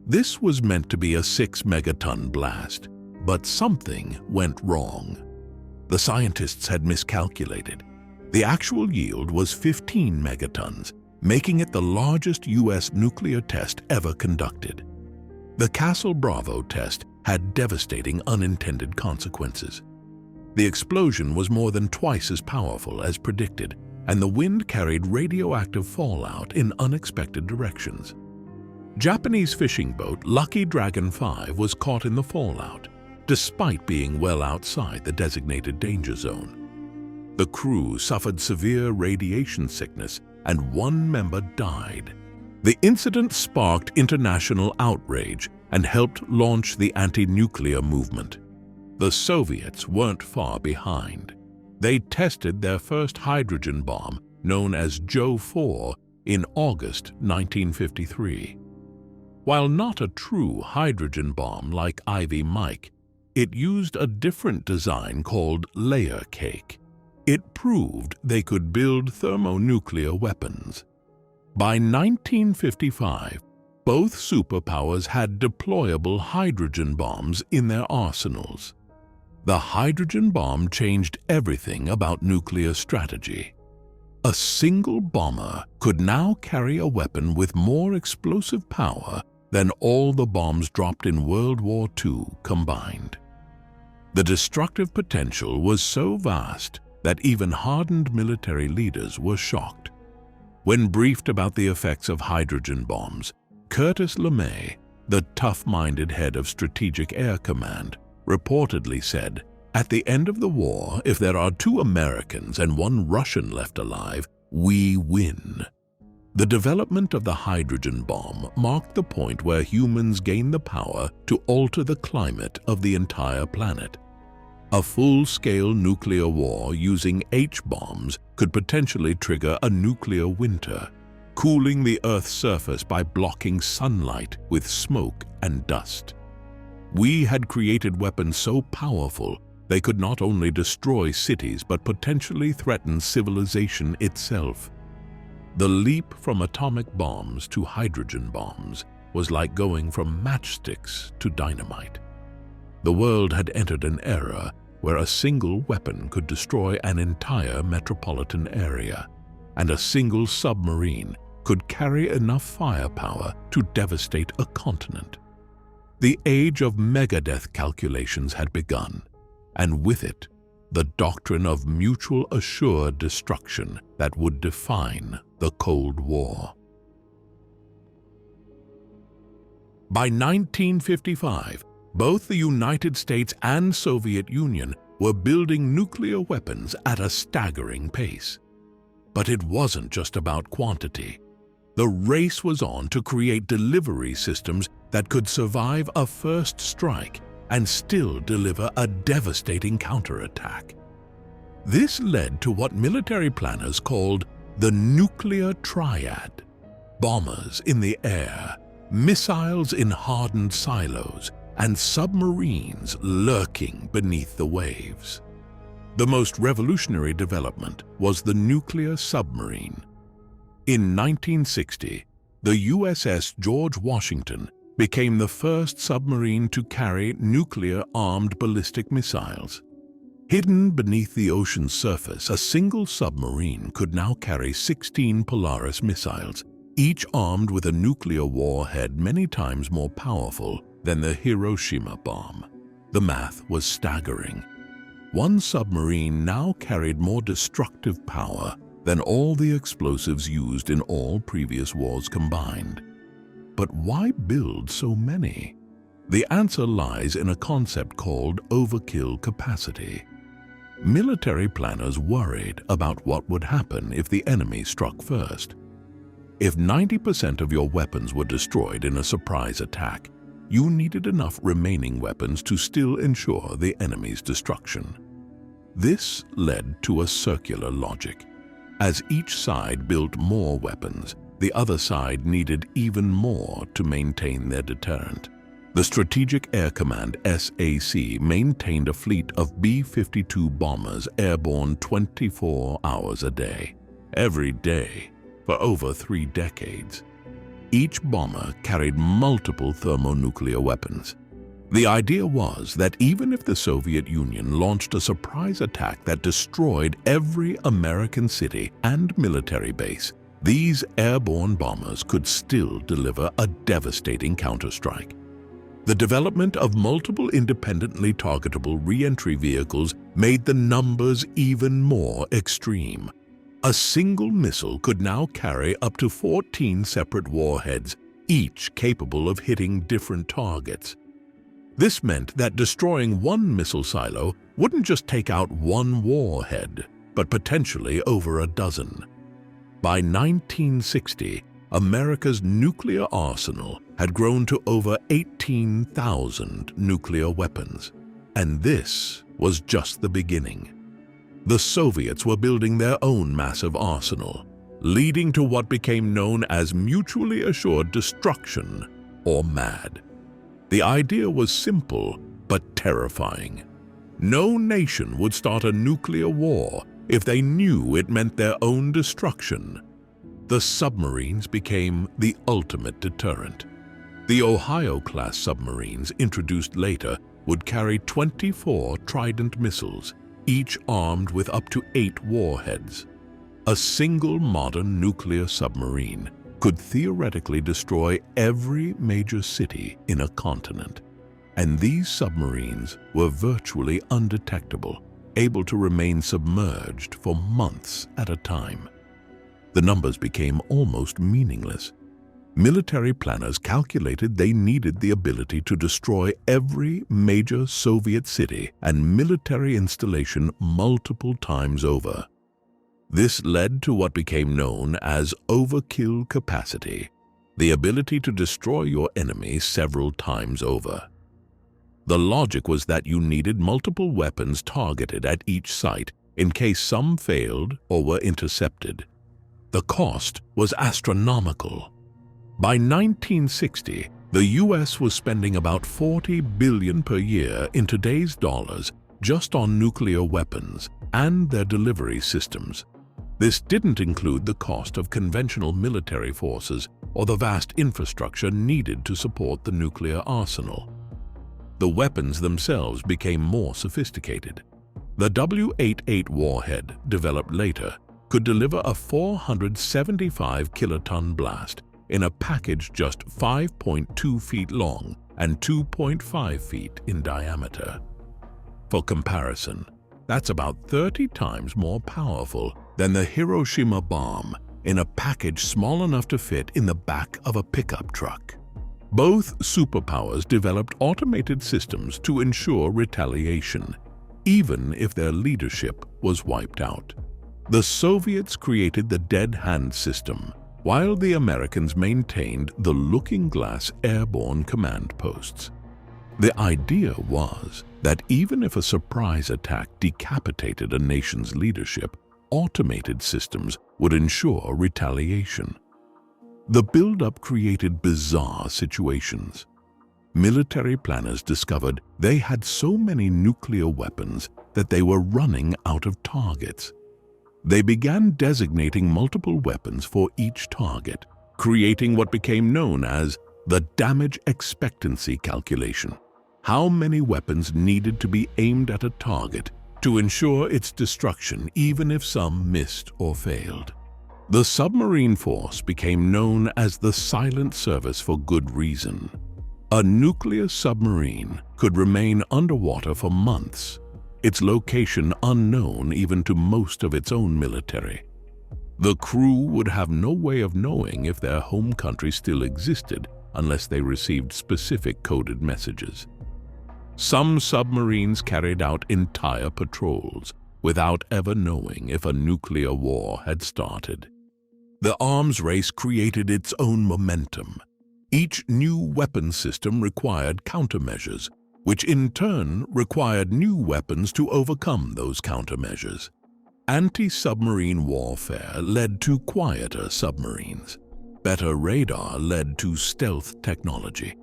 This was meant to be a 6-megaton blast, but something went wrong. The scientists had miscalculated. The actual yield was 15 megatons, making it the largest U.S. nuclear test ever conducted. The Castle Bravo test had devastating unintended consequences. The explosion was more than twice as powerful as predicted, and the wind carried radioactive fallout in unexpected directions. Japanese fishing boat Lucky Dragon 5 was caught in the fallout, despite being well outside the designated danger zone. The crew suffered severe radiation sickness and one member died. The incident sparked international outrage and helped launch the anti-nuclear movement. The Soviets weren't far behind. They tested their first hydrogen bomb, known as Joe 4, in August 1953. While not a true hydrogen bomb like Ivy Mike, it used a different design called layer cake. It proved they could build thermonuclear weapons. By 1955, both superpowers had deployable hydrogen bombs in their arsenals. The hydrogen bomb changed everything about nuclear strategy. A single bomber could now carry a weapon with more explosive power than all the bombs dropped in World War II combined. The destructive potential was so vast that even hardened military leaders were shocked. When briefed about the effects of hydrogen bombs, Curtis LeMay, the tough-minded head of Strategic Air Command, reportedly said, "At the end of the war, if there are 2 Americans and 1 Russian left alive, we win." The development of the hydrogen bomb marked the point where humans gained the power to alter the climate of the entire planet. A full-scale nuclear war using H-bombs could potentially trigger a nuclear winter, cooling the Earth's surface by blocking sunlight with smoke and dust. We had created weapons so powerful they could not only destroy cities but potentially threaten civilization itself. The leap from atomic bombs to hydrogen bombs was like going from matchsticks to dynamite. The world had entered an era where a single weapon could destroy an entire metropolitan area, and a single submarine could carry enough firepower to devastate a continent. The age of megadeath calculations had begun, and with it, the doctrine of mutual assured destruction that would define the Cold War. By 1955, both the United States and Soviet Union were building nuclear weapons at a staggering pace. But it wasn't just about quantity. The race was on to create delivery systems that could survive a first strike and still deliver a devastating counterattack. This led to what military planners called the nuclear triad: bombers in the air, missiles in hardened silos, and submarines lurking beneath the waves. The most revolutionary development was the nuclear submarine. In 1960, the USS George Washington became the first submarine to carry nuclear-armed ballistic missiles. Hidden beneath the ocean's surface, a single submarine could now carry 16 Polaris missiles, each armed with a nuclear warhead many times more powerful than the Hiroshima bomb. The math was staggering. One submarine now carried more destructive power than all the explosives used in all previous wars combined. But why build so many? The answer lies in a concept called overkill capacity. Military planners worried about what would happen if the enemy struck first. If 90% of your weapons were destroyed in a surprise attack, you needed enough remaining weapons to still ensure the enemy's destruction. This led to a circular logic. As each side built more weapons, the other side needed even more to maintain their deterrent. The Strategic Air Command (SAC) maintained a fleet of B-52 bombers airborne 24 hours a day, every day, for over 3 decades. Each bomber carried multiple thermonuclear weapons. The idea was that even if the Soviet Union launched a surprise attack that destroyed every American city and military base, these airborne bombers could still deliver a devastating counterstrike. The development of multiple independently targetable re-entry vehicles made the numbers even more extreme. A single missile could now carry up to 14 separate warheads, each capable of hitting different targets. This meant that destroying one missile silo wouldn't just take out one warhead, but potentially over a dozen. By 1960, America's nuclear arsenal had grown to over 18,000 nuclear weapons. And this was just the beginning. The Soviets were building their own massive arsenal, leading to what became known as mutually assured destruction, or MAD. The idea was simple but terrifying. No nation would start a nuclear war if they knew it meant their own destruction. The submarines became the ultimate deterrent. The Ohio-class submarines, introduced later, would carry 24 Trident missiles, each armed with up to 8 warheads. A single modern nuclear submarine could theoretically destroy every major city in a continent. And these submarines were virtually undetectable, able to remain submerged for months at a time. The numbers became almost meaningless. Military planners calculated they needed the ability to destroy every major Soviet city and military installation multiple times over. This led to what became known as overkill capacity, the ability to destroy your enemy several times over. The logic was that you needed multiple weapons targeted at each site in case some failed or were intercepted. The cost was astronomical. By 1960, the US was spending about $40 billion per year in today's dollars just on nuclear weapons and their delivery systems. This didn't include the cost of conventional military forces or the vast infrastructure needed to support the nuclear arsenal. The weapons themselves became more sophisticated. The W-88 warhead, developed later, could deliver a 475 kiloton blast in a package just 5.2 feet long and 2.5 feet in diameter. For comparison, that's about 30 times more powerful than the Hiroshima bomb in a package small enough to fit in the back of a pickup truck. Both superpowers developed automated systems to ensure retaliation, even if their leadership was wiped out. The Soviets created the dead hand system, while the Americans maintained the looking glass airborne command posts. The idea was that even if a surprise attack decapitated a nation's leadership, automated systems would ensure retaliation. The buildup created bizarre situations. Military planners discovered they had so many nuclear weapons that they were running out of targets. They began designating multiple weapons for each target, creating what became known as the damage expectancy calculation. How many weapons needed to be aimed at a target to ensure its destruction even if some missed or failed. The submarine force became known as the silent service for good reason. A nuclear submarine could remain underwater for months, its location unknown even to most of its own military. The crew would have no way of knowing if their home country still existed unless they received specific coded messages. Some submarines carried out entire patrols without ever knowing if a nuclear war had started. The arms race created its own momentum. Each new weapon system required countermeasures, which in turn required new weapons to overcome those countermeasures. Anti-submarine warfare led to quieter submarines. Better radar led to stealth technology.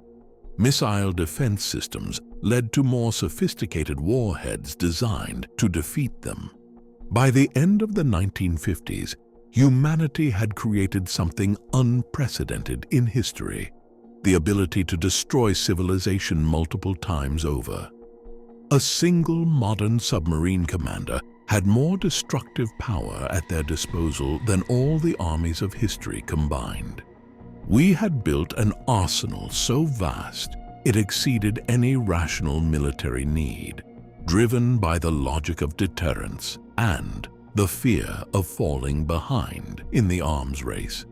Missile defense systems led to more sophisticated warheads designed to defeat them. By the end of the 1950s, humanity had created something unprecedented in history: the ability to destroy civilization multiple times over. A single modern submarine commander had more destructive power at their disposal than all the armies of history combined. We had built an arsenal so vast it exceeded any rational military need, driven by the logic of deterrence and the fear of falling behind in the arms race.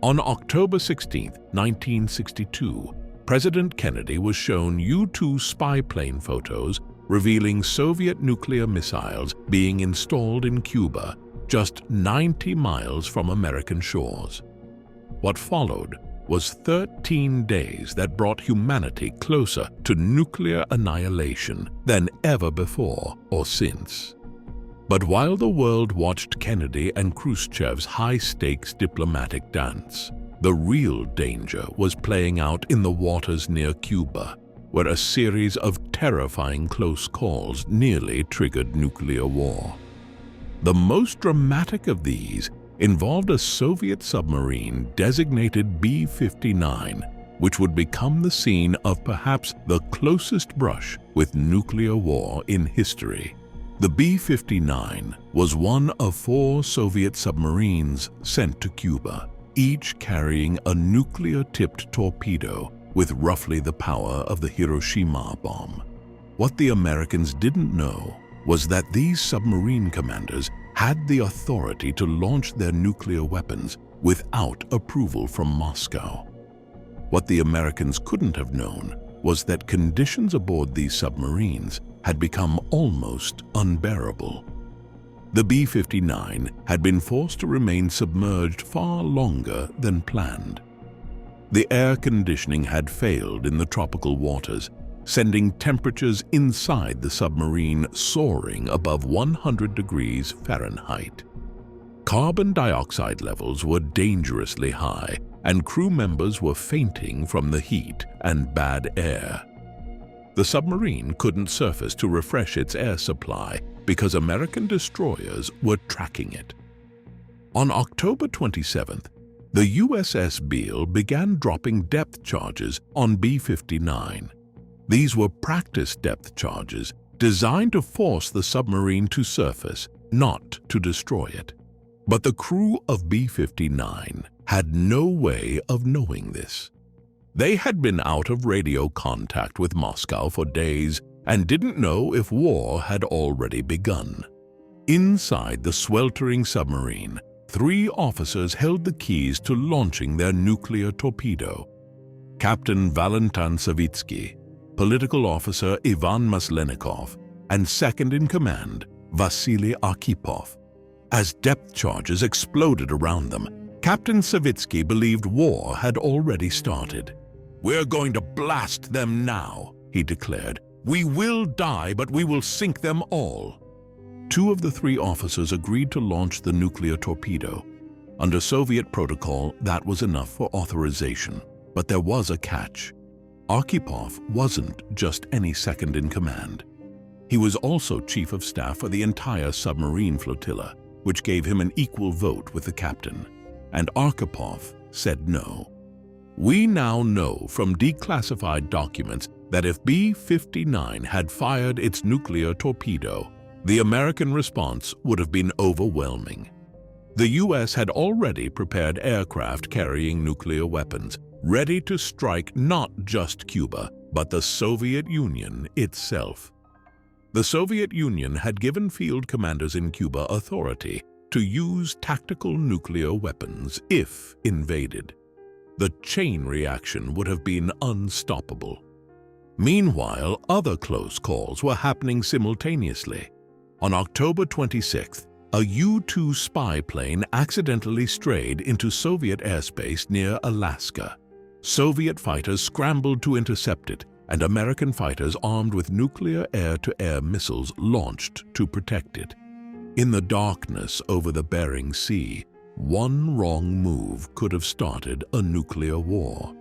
On October 16, 1962, President Kennedy was shown U-2 spy plane photos revealing Soviet nuclear missiles being installed in Cuba, just 90 miles from American shores. What followed was 13 days that brought humanity closer to nuclear annihilation than ever before or since. But while the world watched Kennedy and Khrushchev's high-stakes diplomatic dance, the real danger was playing out in the waters near Cuba, where a series of terrifying close calls nearly triggered nuclear war. The most dramatic of these involved a Soviet submarine designated B-59, which would become the scene of perhaps the closest brush with nuclear war in history. The B-59 was one of 4 Soviet submarines sent to Cuba, each carrying a nuclear-tipped torpedo with roughly the power of the Hiroshima bomb. What the Americans didn't know was that these submarine commanders had the authority to launch their nuclear weapons without approval from Moscow. What the Americans couldn't have known was that conditions aboard these submarines had become almost unbearable. The B-59 had been forced to remain submerged far longer than planned. The air conditioning had failed in the tropical waters, sending temperatures inside the submarine soaring above 100 degrees Fahrenheit. Carbon dioxide levels were dangerously high, and crew members were fainting from the heat and bad air. The submarine couldn't surface to refresh its air supply because American destroyers were tracking it. On October 27th, the USS Beale began dropping depth charges on B-59. These were practice depth charges designed to force the submarine to surface, not to destroy it. But the crew of B-59 had no way of knowing this. They had been out of radio contact with Moscow for days and didn't know if war had already begun. Inside the sweltering submarine, 3 officers held the keys to launching their nuclear torpedo: Captain Valentin Savitsky, political officer Ivan Maslenikov, and second-in-command Vasily Arkhipov. As depth charges exploded around them, Captain Savitsky believed war had already started. "We're going to blast them now," he declared. "We will die, but we will sink them all." 2 of the 3 officers agreed to launch the nuclear torpedo. Under Soviet protocol, that was enough for authorization. But there was a catch. Arkhipov wasn't just any second-in-command. He was also chief of staff for the entire submarine flotilla, which gave him an equal vote with the captain. And Arkhipov said no. We now know from declassified documents that if B-59 had fired its nuclear torpedo, the American response would have been overwhelming. The U.S. had already prepared aircraft carrying nuclear weapons, ready to strike not just Cuba, but the Soviet Union itself. The Soviet Union had given field commanders in Cuba authority to use tactical nuclear weapons if invaded. The chain reaction would have been unstoppable. Meanwhile, other close calls were happening simultaneously. On October 26th, a U-2 spy plane accidentally strayed into Soviet airspace near Alaska. Soviet fighters scrambled to intercept it, and American fighters armed with nuclear air-to-air missiles launched to protect it. In the darkness over the Bering Sea, one wrong move could have started a nuclear war.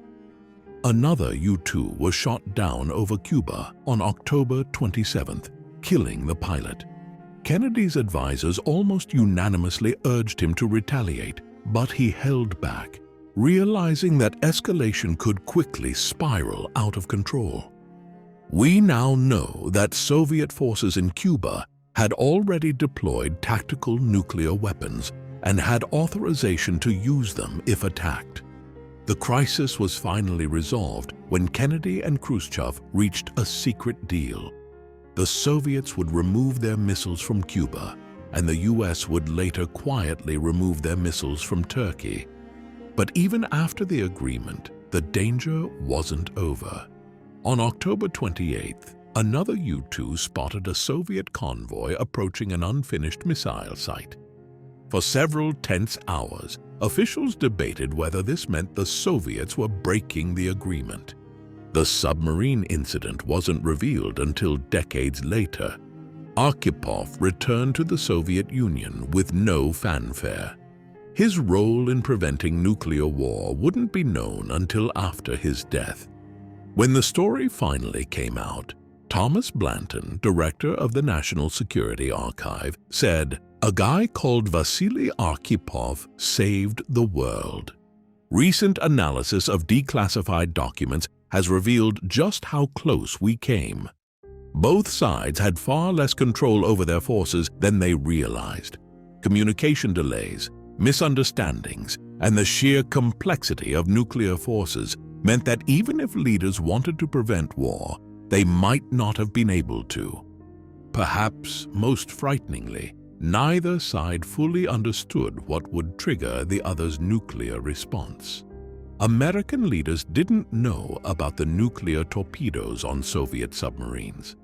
Another U-2 was shot down over Cuba on October 27th, killing the pilot. Kennedy's advisors almost unanimously urged him to retaliate, but he held back, realizing that escalation could quickly spiral out of control. We now know that Soviet forces in Cuba had already deployed tactical nuclear weapons and had authorization to use them if attacked. The crisis was finally resolved when Kennedy and Khrushchev reached a secret deal. The Soviets would remove their missiles from Cuba, and the US would later quietly remove their missiles from Turkey. But even after the agreement, the danger wasn't over. On October 28th, another U-2 spotted a Soviet convoy approaching an unfinished missile site. For several tense hours, officials debated whether this meant the Soviets were breaking the agreement. The submarine incident wasn't revealed until decades later. Arkhipov returned to the Soviet Union with no fanfare. His role in preventing nuclear war wouldn't be known until after his death. When the story finally came out, Thomas Blanton, director of the National Security Archive, said, "A guy called Vasily Arkhipov saved the world." Recent analysis of declassified documents has revealed just how close we came. Both sides had far less control over their forces than they realized. Communication delays, misunderstandings, and the sheer complexity of nuclear forces meant that even if leaders wanted to prevent war, they might not have been able to. Perhaps most frighteningly, neither side fully understood what would trigger the other's nuclear response. American leaders didn't know about the nuclear torpedoes on Soviet submarines.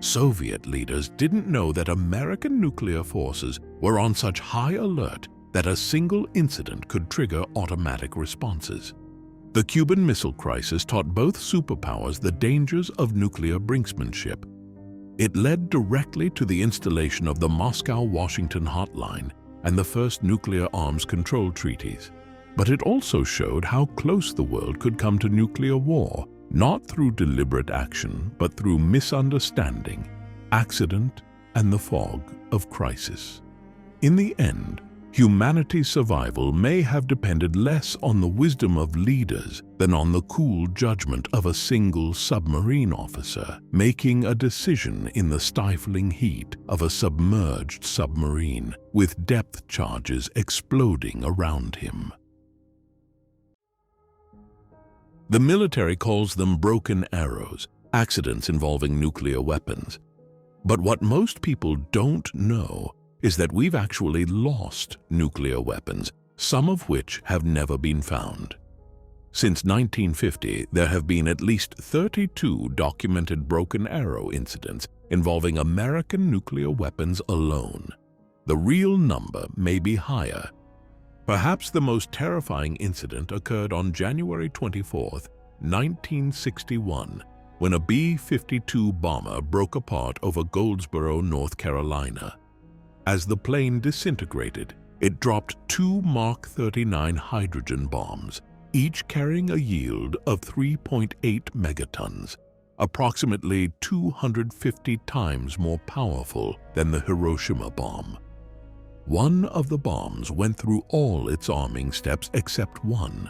Soviet leaders didn't know that American nuclear forces were on such high alert that a single incident could trigger automatic responses. The Cuban Missile Crisis taught both superpowers the dangers of nuclear brinksmanship. It led directly to the installation of the Moscow-Washington hotline and the first nuclear arms control treaties. But it also showed how close the world could come to nuclear war, not through deliberate action, but through misunderstanding, accident, and the fog of crisis. In the end, humanity's survival may have depended less on the wisdom of leaders than on the cool judgment of a single submarine officer making a decision in the stifling heat of a submerged submarine with depth charges exploding around him. The military calls them broken arrows, accidents involving nuclear weapons. But what most people don't know is that we've actually lost nuclear weapons, some of which have never been found. Since 1950, there have been at least 32 documented broken arrow incidents involving American nuclear weapons alone. The real number may be higher. Perhaps the most terrifying incident occurred on January 24, 1961, when a B-52 bomber broke apart over Goldsboro, North Carolina. As the plane disintegrated, it dropped 2 Mark 39 hydrogen bombs, each carrying a yield of 3.8 megatons, approximately 250 times more powerful than the Hiroshima bomb. One of the bombs went through all its arming steps except one.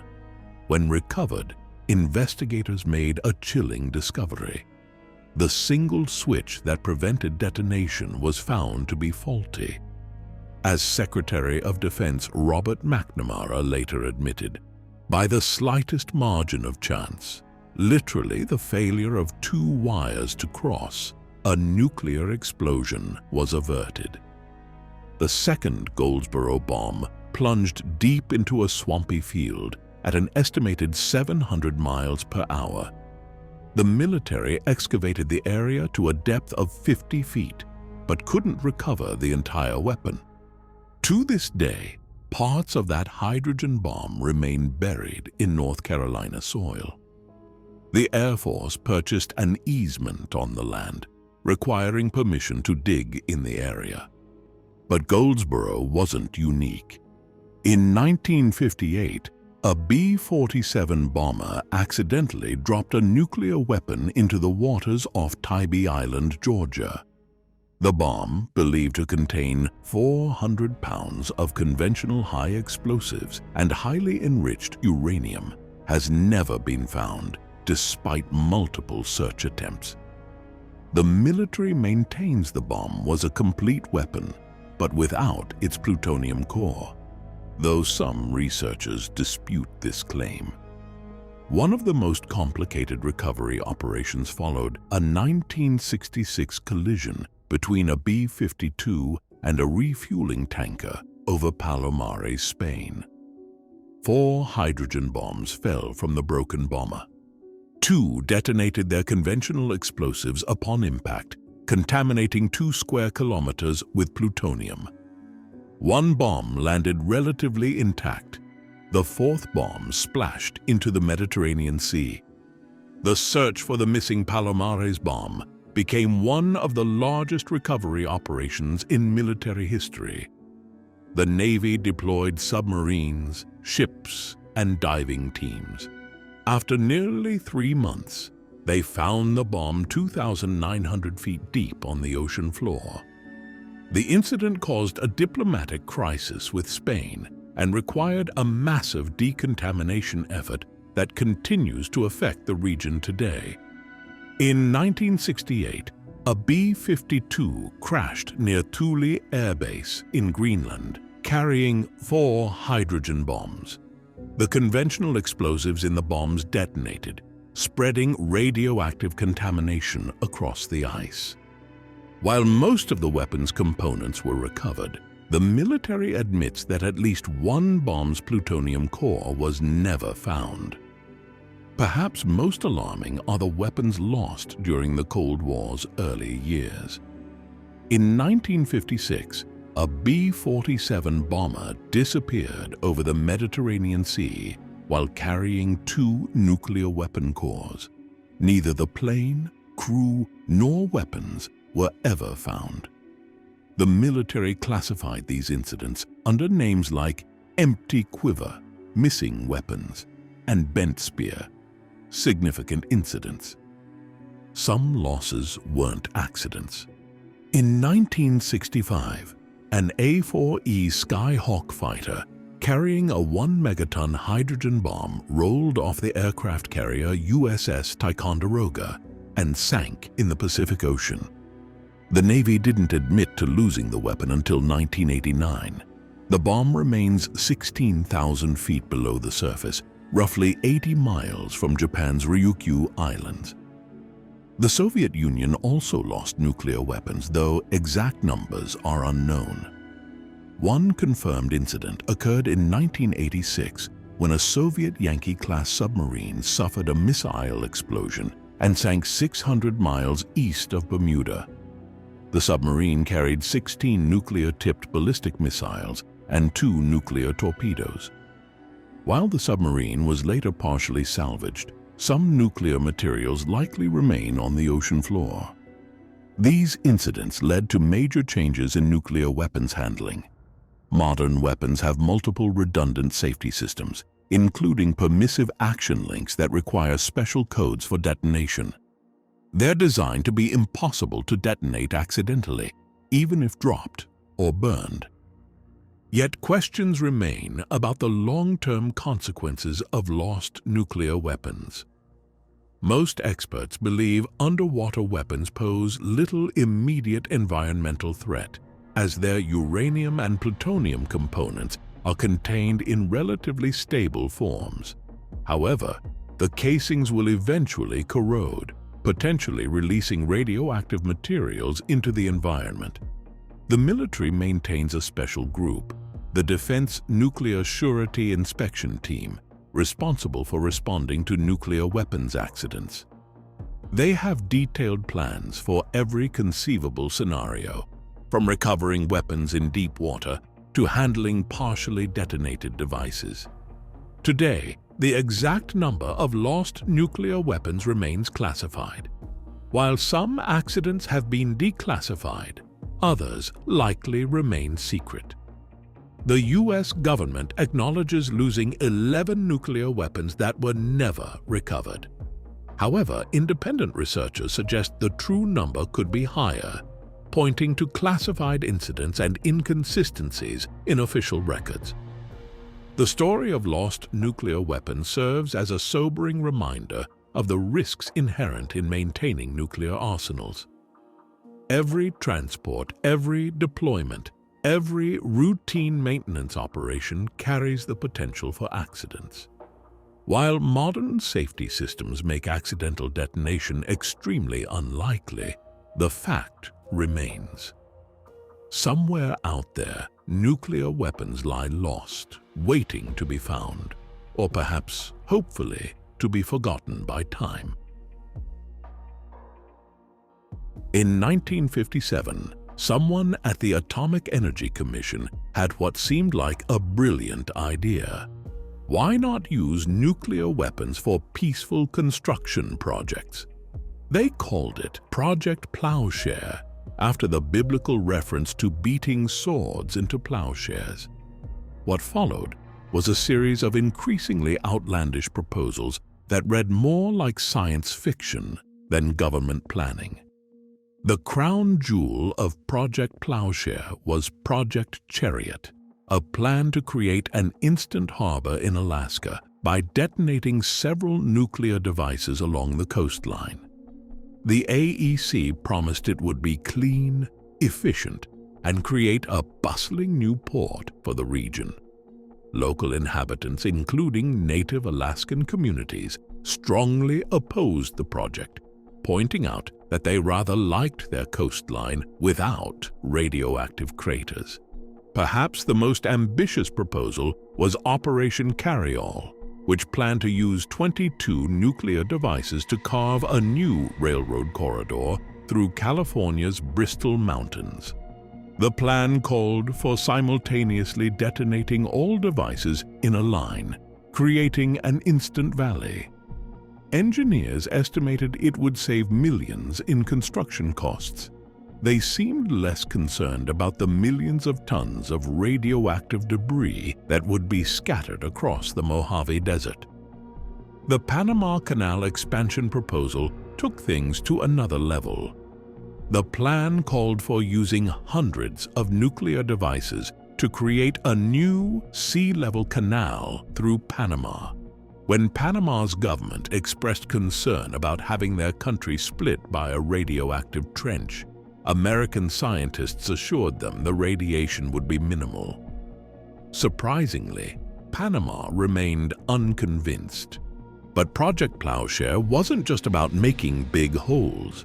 When recovered, investigators made a chilling discovery. The single switch that prevented detonation was found to be faulty. As Secretary of Defense Robert McNamara later admitted, by the slightest margin of chance, literally the failure of 2 wires to cross, a nuclear explosion was averted. the second Goldsboro bomb plunged deep into a swampy field at an estimated 700 miles per hour. The military excavated the area to a depth of 50 feet, but couldn't recover the entire weapon. To this day, parts of that hydrogen bomb remain buried in North Carolina soil. The Air Force purchased an easement on the land, requiring permission to dig in the area. But Goldsboro wasn't unique. In 1958, a B-47 bomber accidentally dropped a nuclear weapon into the waters off Tybee Island, Georgia. The bomb, believed to contain 400 pounds of conventional high explosives and highly enriched uranium, has never been found, despite multiple search attempts. The military maintains the bomb was a complete weapon, but without its plutonium core, though some researchers dispute this claim. One of the most complicated recovery operations followed a 1966 collision between a B-52 and a refueling tanker over Palomares, Spain. 4 hydrogen bombs fell from the broken bomber. 2 detonated their conventional explosives upon impact, contaminating 2 square kilometers with plutonium. 1 bomb landed relatively intact. The 4th bomb splashed into the Mediterranean Sea. The search for the missing Palomares bomb became one of the largest recovery operations in military history. The Navy deployed submarines, ships, and diving teams. After nearly 3 months, they found the bomb 2,900 feet deep on the ocean floor. The incident caused a diplomatic crisis with Spain and required a massive decontamination effort that continues to affect the region today. In 1968, a B-52 crashed near Thule Air Base in Greenland, carrying 4 hydrogen bombs. The conventional explosives in the bombs detonated, spreading radioactive contamination across the ice. While most of the weapon's components were recovered, the military admits that at least 1 bomb's plutonium core was never found. Perhaps most alarming are the weapons lost during the Cold War's early years. In 1956, a B-47 bomber disappeared over the Mediterranean Sea while carrying 2 nuclear weapon cores. Neither the plane, crew, nor weapons were ever found. The military classified these incidents under names like empty quiver, missing weapons, and bent spear, significant incidents. Some losses weren't accidents. In 1965, an A-4E Skyhawk fighter carrying a 1-megaton hydrogen bomb rolled off the aircraft carrier USS Ticonderoga and sank in the Pacific Ocean. The Navy didn't admit to losing the weapon until 1989. The bomb remains 16,000 feet below the surface, roughly 80 miles from Japan's Ryukyu Islands. The Soviet Union also lost nuclear weapons, though exact numbers are unknown. One confirmed incident occurred in 1986 when a Soviet Yankee-class submarine suffered a missile explosion and sank 600 miles east of Bermuda. The submarine carried 16 nuclear-tipped ballistic missiles and 2 nuclear torpedoes. While the submarine was later partially salvaged, some nuclear materials likely remain on the ocean floor. These incidents led to major changes in nuclear weapons handling. Modern weapons have multiple redundant safety systems, including permissive action links that require special codes for detonation. They're designed to be impossible to detonate accidentally, even if dropped or burned. Yet questions remain about the long-term consequences of lost nuclear weapons. Most experts believe underwater weapons pose little immediate environmental threat, as their uranium and plutonium components are contained in relatively stable forms. However, the casings will eventually corrode, potentially releasing radioactive materials into the environment. The military maintains a special group, the Defense Nuclear Surety Inspection Team, responsible for responding to nuclear weapons accidents. They have detailed plans for every conceivable scenario, from recovering weapons in deep water to handling partially detonated devices. Today, the exact number of lost nuclear weapons remains classified. While some accidents have been declassified, others likely remain secret. The U.S. government acknowledges losing 11 nuclear weapons that were never recovered. However, independent researchers suggest the true number could be higher, pointing to classified incidents and inconsistencies in official records. The story of lost nuclear weapons serves as a sobering reminder of the risks inherent in maintaining nuclear arsenals. Every transport, every deployment, every routine maintenance operation carries the potential for accidents. While modern safety systems make accidental detonation extremely unlikely, the fact remains. Somewhere out there, nuclear weapons lie lost, waiting to be found, or perhaps, hopefully, to be forgotten by time. In 1957, someone at the Atomic Energy Commission had what seemed like a brilliant idea. Why not use nuclear weapons for peaceful construction projects? They called it Project Plowshare, after the biblical reference to beating swords into plowshares. What followed was a series of increasingly outlandish proposals that read more like science fiction than government planning. The crown jewel of Project Plowshare was Project Chariot, a plan to create an instant harbor in Alaska by detonating several nuclear devices along the coastline. The AEC promised it would be clean, efficient, and create a bustling new port for the region. Local inhabitants, including native Alaskan communities, strongly opposed the project, pointing out that they rather liked their coastline without radioactive craters. Perhaps the most ambitious proposal was Operation Carryall, which planned to use 22 nuclear devices to carve a new railroad corridor through California's Bristol Mountains. The plan called for simultaneously detonating all devices in a line, creating an instant valley. Engineers estimated it would save millions in construction costs. They seemed less concerned about the millions of tons of radioactive debris that would be scattered across the Mojave Desert. The Panama Canal expansion proposal took things to another level. The plan called for using hundreds of nuclear devices to create a new sea-level canal through Panama. When Panama's government expressed concern about having their country split by a radioactive trench, American scientists assured them the radiation would be minimal. Surprisingly, Panama remained unconvinced. But Project Plowshare wasn't just about making big holes.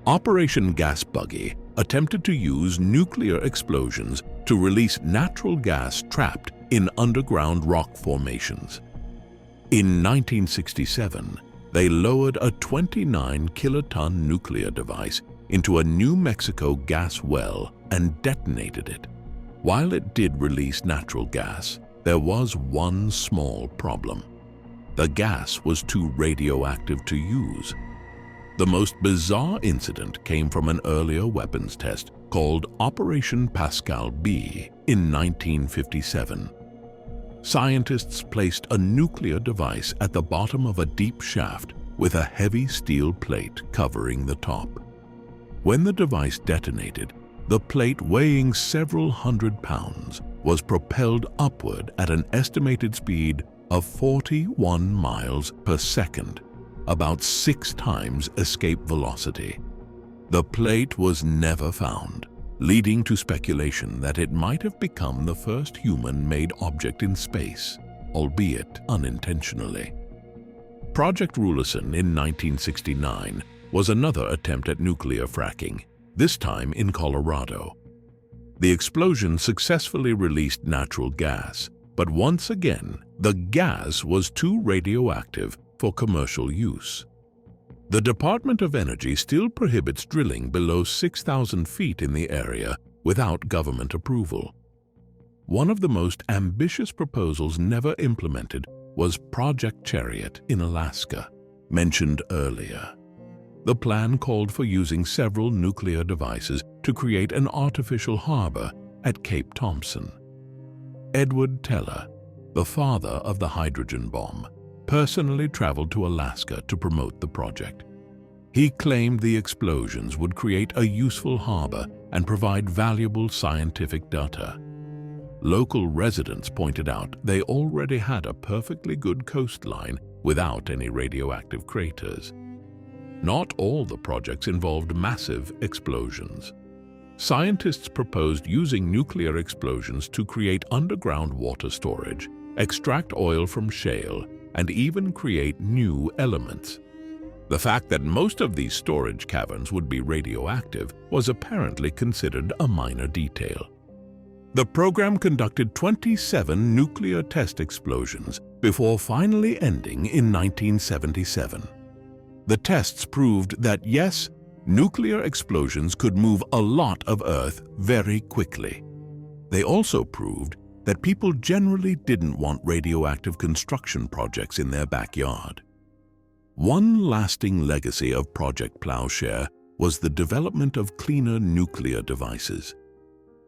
Operation Gas Buggy attempted to use nuclear explosions to release natural gas trapped in underground rock formations. In 1967, they lowered a 29-kiloton nuclear device into a New Mexico gas well and detonated it. While it did release natural gas, there was one small problem. The gas was too radioactive to use. The most bizarre incident came from an earlier weapons test called Operation Pascal B in 1957. Scientists placed a nuclear device at the bottom of a deep shaft with a heavy steel plate covering the top. When the device detonated, the plate weighing several hundred pounds was propelled upward at an estimated speed of 41 miles per second, about 6 times escape velocity. The plate was never found, leading to speculation that it might have become the first human-made object in space, albeit unintentionally. Project Rulison in 1969 was another attempt at nuclear fracking, this time in Colorado. The explosion successfully released natural gas, but once again, the gas was too radioactive for commercial use. The Department of Energy still prohibits drilling below 6,000 feet in the area without government approval. One of the most ambitious proposals never implemented was Project Chariot in Alaska, mentioned earlier. The plan called for using several nuclear devices to create an artificial harbor at Cape Thompson. Edward Teller, the father of the hydrogen bomb, personally traveled to Alaska to promote the project. He claimed the explosions would create a useful harbor and provide valuable scientific data. Local residents pointed out they already had a perfectly good coastline without any radioactive craters. Not all the projects involved massive explosions. Scientists proposed using nuclear explosions to create underground water storage, extract oil from shale, and even create new elements. The fact that most of these storage caverns would be radioactive was apparently considered a minor detail. The program conducted 27 nuclear test explosions before finally ending in 1977. The tests proved that yes, nuclear explosions could move a lot of Earth very quickly. They also proved that people generally didn't want radioactive construction projects in their backyard. One lasting legacy of Project Plowshare was the development of cleaner nuclear devices.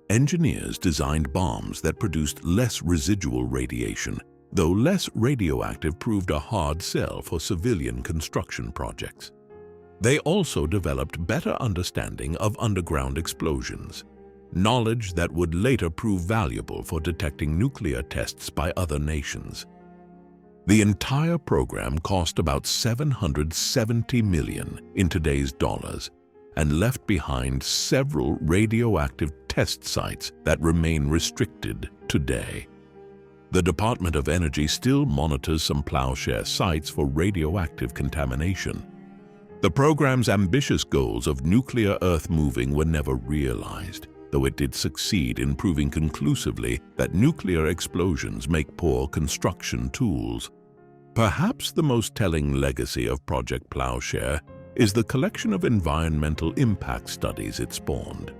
Engineers designed bombs that produced less residual radiation, though less radioactive proved a hard sell for civilian construction projects. They also developed better understanding of underground explosions, knowledge that would later prove valuable for detecting nuclear tests by other nations. The entire program cost about $770 million in today's dollars and left behind several radioactive test sites that remain restricted today. The Department of Energy still monitors some Plowshare sites for radioactive contamination. The program's ambitious goals of nuclear earth-moving were never realized, though it did succeed in proving conclusively that nuclear explosions make poor construction tools. Perhaps the most telling legacy of Project Plowshare is the collection of environmental impact studies it spawned.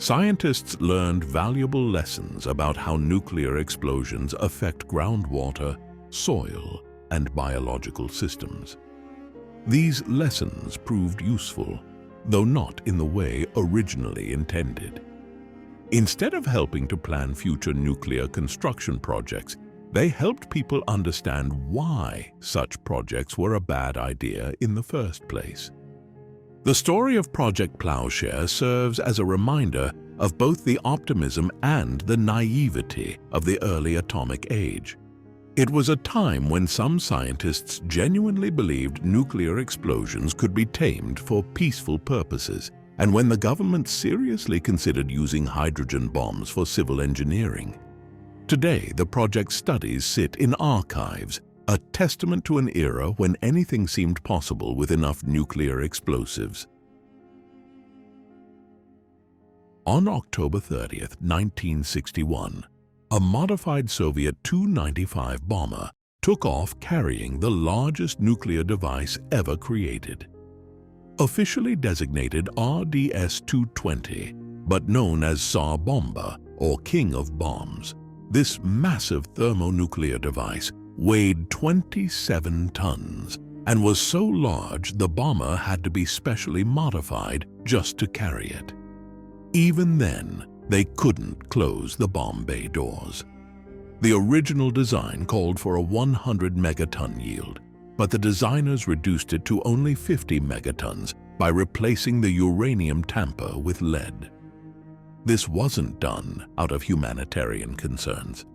Scientists learned valuable lessons about how nuclear explosions affect groundwater, soil, and biological systems. These lessons proved useful, though not in the way originally intended. Instead of helping to plan future nuclear construction projects, they helped people understand why such projects were a bad idea in the first place. The story of Project Plowshare serves as a reminder of both the optimism and the naivety of the early atomic age. It was a time when some scientists genuinely believed nuclear explosions could be tamed for peaceful purposes, and when the government seriously considered using hydrogen bombs for civil engineering. Today, the project's studies sit in archives, a testament to an era when anything seemed possible with enough nuclear explosives. On October 30th, 1961, a modified Soviet Tu-95 bomber took off carrying the largest nuclear device ever created. Officially designated RDS-220, but known as Tsar Bomba or King of Bombs, this massive thermonuclear device weighed 27 tons and was so large the bomber had to be specially modified just to carry it. Even then, they couldn't close the bomb bay doors. The original design called for a 100 megaton yield, but the designers reduced it to only 50 megatons by replacing the uranium tamper with lead. This wasn't done out of humanitarian concerns.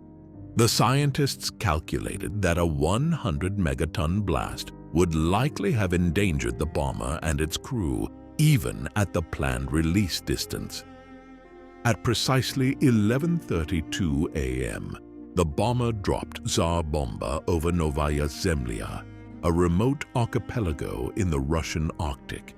The scientists calculated that a 100 megaton blast would likely have endangered the bomber and its crew, even at the planned release distance. At precisely 11:32 a.m., the bomber dropped Tsar Bomba over Novaya Zemlya, a remote archipelago in the Russian Arctic.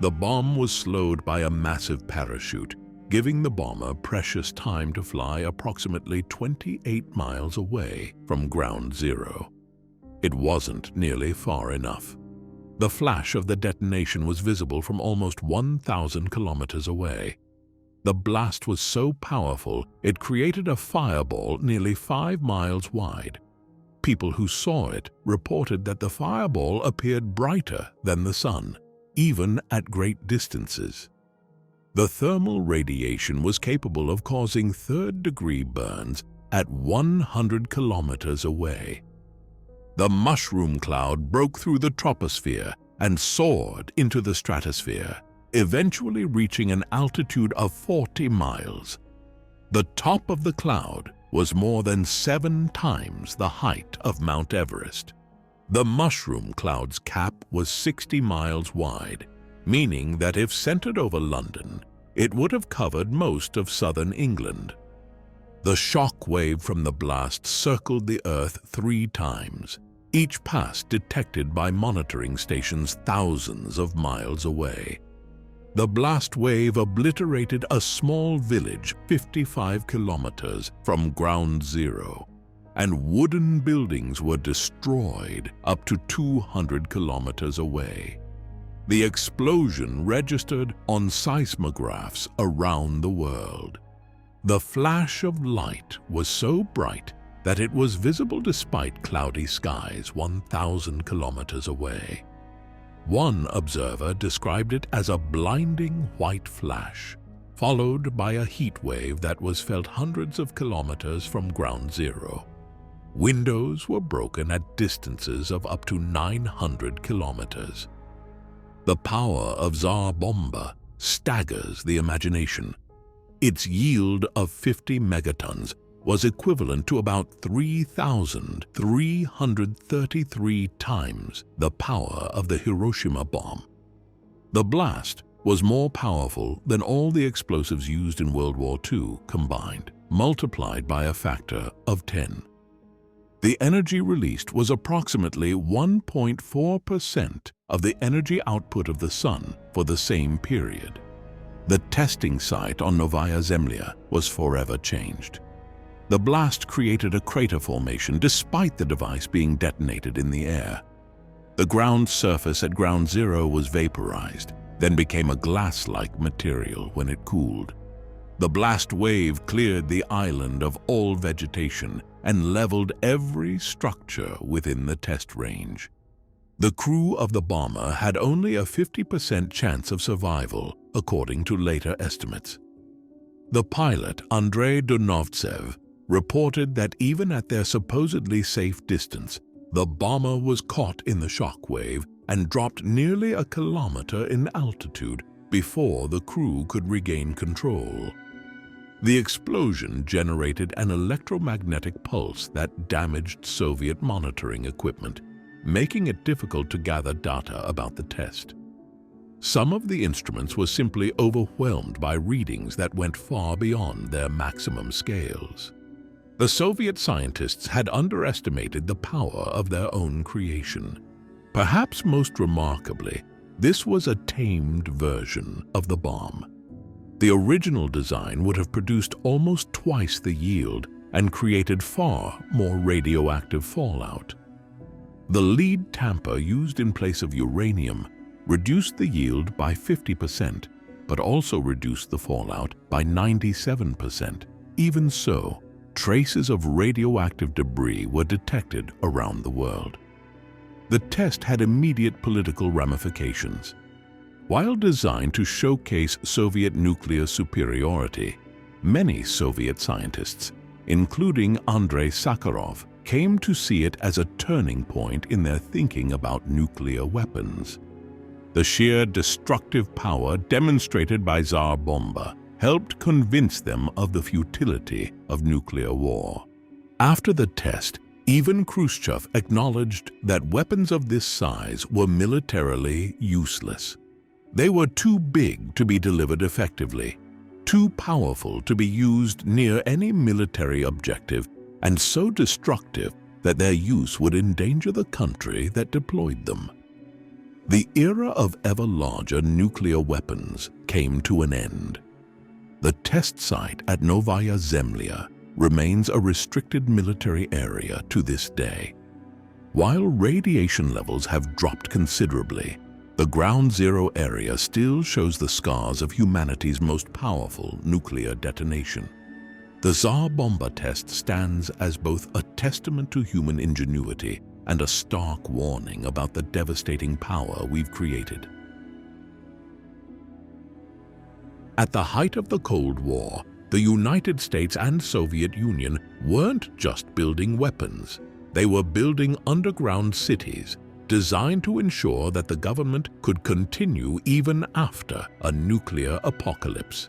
The bomb was slowed by a massive parachute, giving the bomber precious time to fly approximately 28 miles away from ground zero. It wasn't nearly far enough. The flash of the detonation was visible from almost 1,000 kilometers away. The blast was so powerful, it created a fireball nearly 5 miles wide. People who saw it reported that the fireball appeared brighter than the sun, even at great distances. The thermal radiation was capable of causing third-degree burns at 100 kilometers away. The mushroom cloud broke through the troposphere and soared into the stratosphere, eventually reaching an altitude of 40 miles. The top of the cloud was more than 7 times the height of Mount Everest. The mushroom cloud's cap was 60 miles wide, meaning that if centered over London, it would have covered most of southern England. The shock wave from the blast circled the Earth 3 times, each pass detected by monitoring stations thousands of miles away. The blast wave obliterated a small village 55 kilometers from ground zero, and wooden buildings were destroyed up to 200 kilometers away. The explosion registered on seismographs around the world. The flash of light was so bright that it was visible despite cloudy skies 1,000 kilometers away. One observer described it as a blinding white flash, followed by a heat wave that was felt hundreds of kilometers from ground zero. Windows were broken at distances of up to 900 kilometers. The power of Tsar Bomba staggers the imagination. Its yield of 50 megatons was equivalent to about 3,333 times the power of the Hiroshima bomb. The blast was more powerful than all the explosives used in World War II combined, multiplied by a factor of 10. The energy released was approximately 1.4% of the energy output of the Sun for the same period. The testing site on Novaya Zemlya was forever changed. The blast created a crater formation despite the device being detonated in the air. The ground surface at ground zero was vaporized, then became a glass-like material when it cooled. The blast wave cleared the island of all vegetation and leveled every structure within the test range. The crew of the bomber had only a 50% chance of survival, according to later estimates. The pilot, Andrei Dunovtsev, reported that even at their supposedly safe distance, the bomber was caught in the shock wave and dropped nearly a kilometer in altitude before the crew could regain control. The explosion generated an electromagnetic pulse that damaged Soviet monitoring equipment, making it difficult to gather data about the test. Some of the instruments were simply overwhelmed by readings that went far beyond their maximum scales. The Soviet scientists had underestimated the power of their own creation. Perhaps most remarkably, this was a tamed version of the bomb. The original design would have produced almost twice the yield and created far more radioactive fallout. The lead tamper used in place of uranium reduced the yield by 50%, but also reduced the fallout by 97%. Even so, traces of radioactive debris were detected around the world. The test had immediate political ramifications. While designed to showcase Soviet nuclear superiority, many Soviet scientists, including Andrei Sakharov, came to see it as a turning point in their thinking about nuclear weapons. The sheer destructive power demonstrated by Tsar Bomba helped convince them of the futility of nuclear war. After the test, even Khrushchev acknowledged that weapons of this size were militarily useless. They were too big to be delivered effectively, too powerful to be used near any military objective, and so destructive that their use would endanger the country that deployed them. The era of ever larger nuclear weapons came to an end. The test site at Novaya Zemlya remains a restricted military area to this day. While radiation levels have dropped considerably, the Ground Zero area still shows the scars of humanity's most powerful nuclear detonation. The Tsar Bomba test stands as both a testament to human ingenuity and a stark warning about the devastating power we've created. At the height of the Cold War, the United States and Soviet Union weren't just building weapons. They were building underground cities designed to ensure that the government could continue even after a nuclear apocalypse.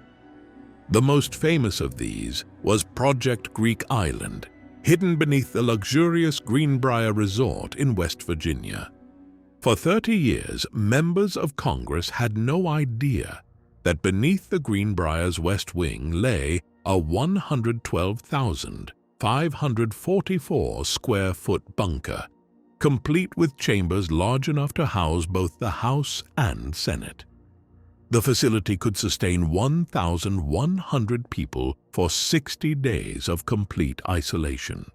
The most famous of these was Project Greek Island, hidden beneath the luxurious Greenbrier Resort in West Virginia. For 30 years, members of Congress had no idea that beneath the Greenbrier's West Wing lay a 112,544 square foot bunker, complete with chambers large enough to house both the House and Senate. The facility could sustain 1,100 people for 60 days of complete isolation.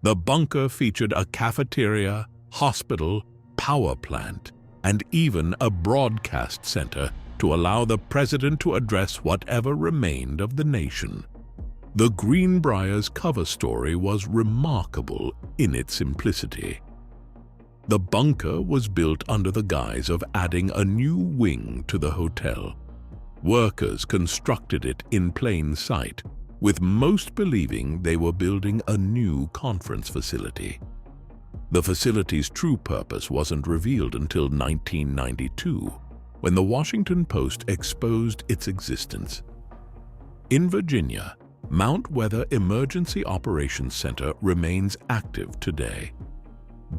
The bunker featured a cafeteria, hospital, power plant, and even a broadcast center to allow the president to address whatever remained of the nation. The Greenbrier's cover story was remarkable in its simplicity. The bunker was built under the guise of adding a new wing to the hotel. Workers constructed it in plain sight, with most believing they were building a new conference facility. The facility's true purpose wasn't revealed until 1992, when the Washington Post exposed its existence. In Virginia, Mount Weather Emergency Operations Center remains active today.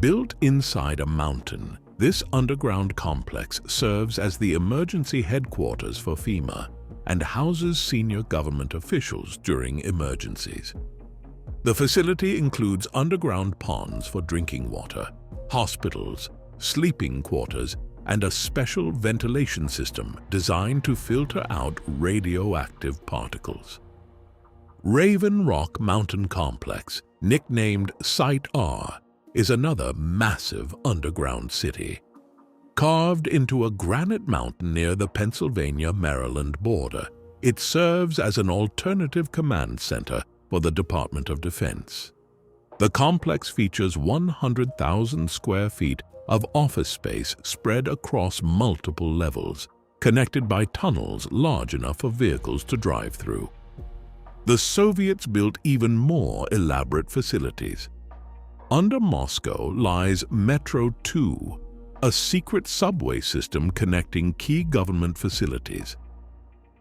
Built inside a mountain, this underground complex serves as the emergency headquarters for FEMA and houses senior government officials during emergencies. The facility includes underground ponds for drinking water, hospitals, sleeping quarters, and a special ventilation system designed to filter out radioactive particles. Raven Rock Mountain Complex, nicknamed Site R, is another massive underground city. Carved into a granite mountain near the Pennsylvania-Maryland border, it serves as an alternative command center for the Department of Defense. The complex features 100,000 square feet of office space spread across multiple levels, connected by tunnels large enough for vehicles to drive through. The Soviets built even more elaborate facilities. Under Moscow lies Metro 2, a secret subway system connecting key government facilities.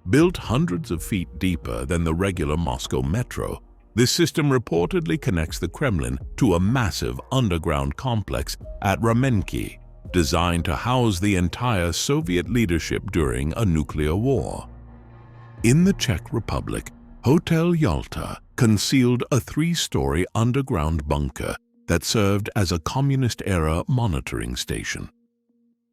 Built hundreds of feet deeper than the regular Moscow Metro, this system reportedly connects the Kremlin to a massive underground complex at Ramenki, designed to house the entire Soviet leadership during a nuclear war. In the Czech Republic, Hotel Yalta concealed a 3-story underground bunker that served as a communist-era monitoring station.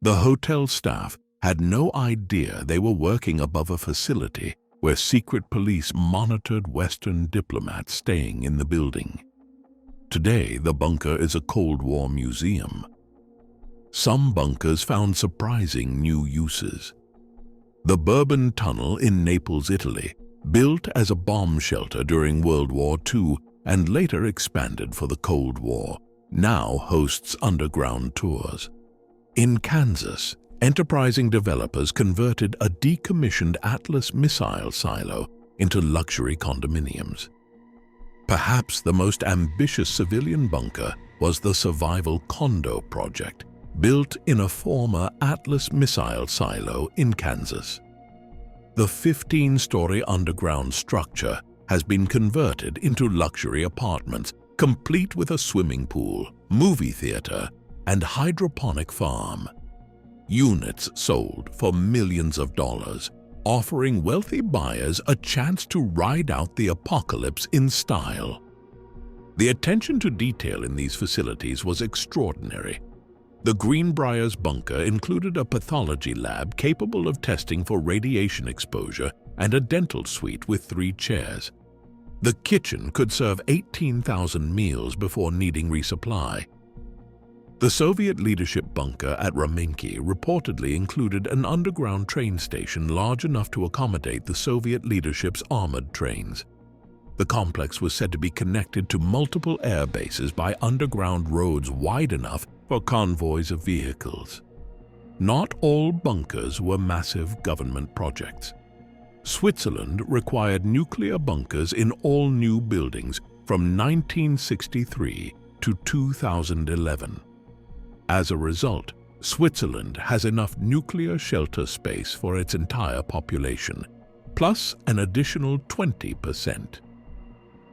The hotel staff had no idea they were working above a facility where secret police monitored Western diplomats staying in the building. Today, the bunker is a Cold War museum. Some bunkers found surprising new uses. The Bourbon Tunnel in Naples, Italy, built as a bomb shelter during World War II and later expanded for the Cold War, now hosts underground tours. In Kansas, enterprising developers converted a decommissioned Atlas missile silo into luxury condominiums. Perhaps the most ambitious civilian bunker was the Survival Condo Project, built in a former Atlas missile silo in Kansas. The 15-story underground structure has been converted into luxury apartments, complete with a swimming pool, movie theater, and hydroponic farm. Units sold for millions of dollars, offering wealthy buyers a chance to ride out the apocalypse in style. The attention to detail in these facilities was extraordinary. The Greenbrier's bunker included a pathology lab capable of testing for radiation exposure and a dental suite with 3 chairs. The kitchen could serve 18,000 meals before needing resupply. The Soviet leadership bunker at Ramenki reportedly included an underground train station large enough to accommodate the Soviet leadership's armored trains. The complex was said to be connected to multiple air bases by underground roads wide enough for convoys of vehicles. Not all bunkers were massive government projects. Switzerland required nuclear bunkers in all new buildings from 1963 to 2011. As a result, Switzerland has enough nuclear shelter space for its entire population, plus an additional 20%.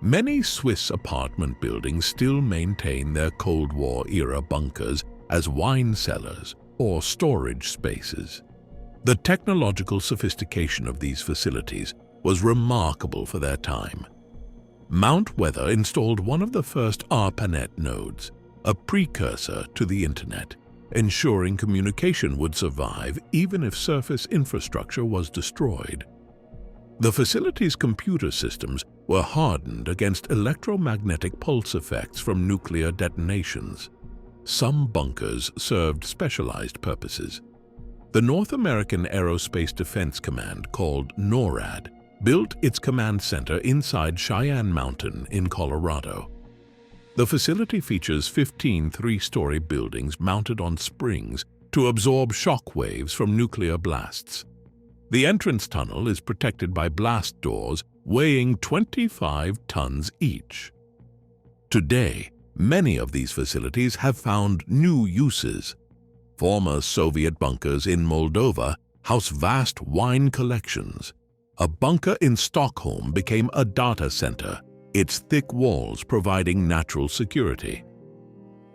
Many Swiss apartment buildings still maintain their Cold War-era bunkers as wine cellars or storage spaces. The technological sophistication of these facilities was remarkable for their time. Mount Weather installed one of the first ARPANET nodes, a precursor to the Internet, ensuring communication would survive even if surface infrastructure was destroyed. The facility's computer systems were hardened against electromagnetic pulse effects from nuclear detonations. Some bunkers served specialized purposes. The North American Aerospace Defense Command, called NORAD, built its command center inside Cheyenne Mountain in Colorado. The facility features 15 three-story buildings mounted on springs to absorb shock waves from nuclear blasts. The entrance tunnel is protected by blast doors weighing 25 tons each. Today, many of these facilities have found new uses. Former Soviet bunkers in Moldova house vast wine collections. A bunker in Stockholm became a data center, its thick walls providing natural security.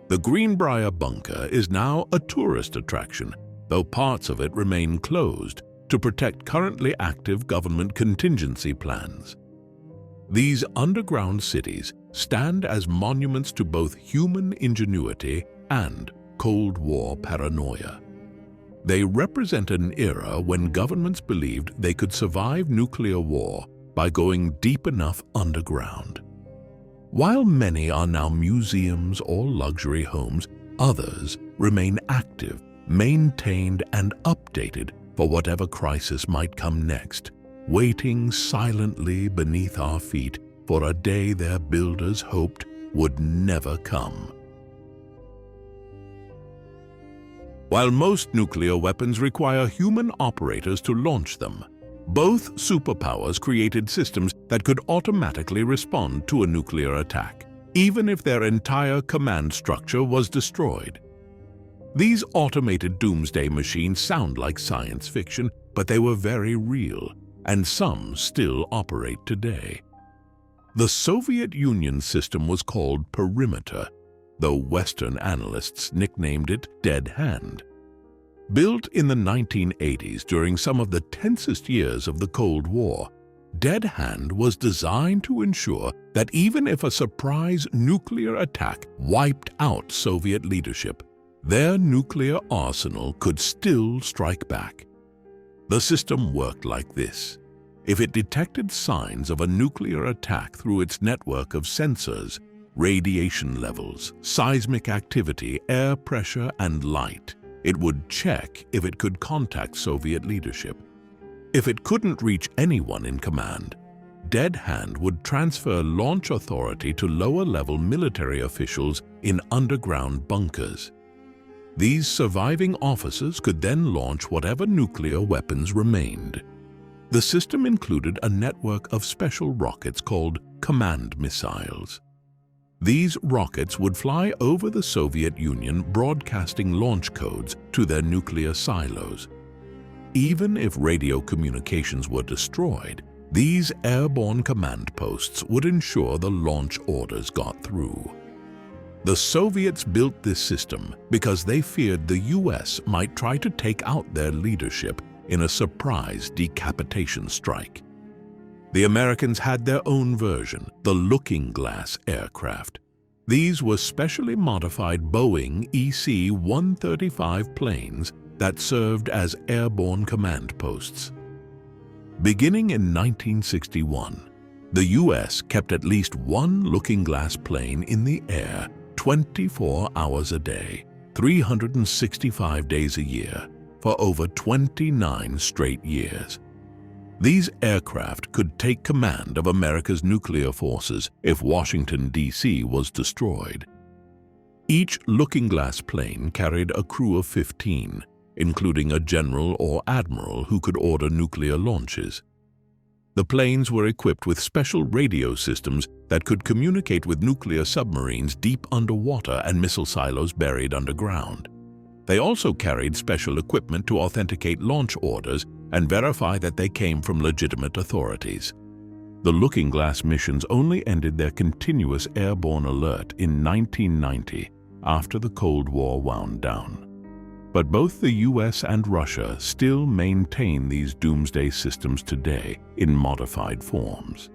The Greenbrier bunker is now a tourist attraction, though parts of it remain closed to protect currently active government contingency plans. These underground cities stand as monuments to both human ingenuity and Cold War paranoia. They represent an era when governments believed they could survive nuclear war by going deep enough underground. While many are now museums or luxury homes, others remain active, maintained, and updated for whatever crisis might come next, waiting silently beneath our feet for a day their builders hoped would never come. While most nuclear weapons require human operators to launch them, both superpowers created systems that could automatically respond to a nuclear attack, even if their entire command structure was destroyed. These automated doomsday machines sound like science fiction, but they were very real, and some still operate today. The Soviet Union system was called Perimeter, though Western analysts nicknamed it Dead Hand. Built in the 1980s during some of the tensest years of the Cold War, Dead Hand was designed to ensure that even if a surprise nuclear attack wiped out Soviet leadership, their nuclear arsenal could still strike back. The system worked like this. If it detected signs of a nuclear attack through its network of sensors, radiation levels, seismic activity, air pressure, and light, it would check if it could contact Soviet leadership. If it couldn't reach anyone in command, Dead Hand would transfer launch authority to lower-level military officials in underground bunkers. These surviving officers could then launch whatever nuclear weapons remained. The system included a network of special rockets called command missiles. These rockets would fly over the Soviet Union, broadcasting launch codes to their nuclear silos. Even if radio communications were destroyed, these airborne command posts would ensure the launch orders got through. The Soviets built this system because they feared the US might try to take out their leadership in a surprise decapitation strike. The Americans had their own version, the Looking Glass aircraft. These were specially modified Boeing EC-135 planes that served as airborne command posts. Beginning in 1961, the US kept at least one looking-glass plane in the air 24 hours a day, 365 days a year, for over 29 straight years. These aircraft could take command of America's nuclear forces if Washington, D.C. was destroyed. Each looking-glass plane carried a crew of 15, including a general or admiral who could order nuclear launches. The planes were equipped with special radio systems that could communicate with nuclear submarines deep underwater and missile silos buried underground. They also carried special equipment to authenticate launch orders and verify that they came from legitimate authorities. The looking-glass missions only ended their continuous airborne alert in 1990 after the Cold War wound down. But both the US and Russia still maintain these doomsday systems today in modified forms.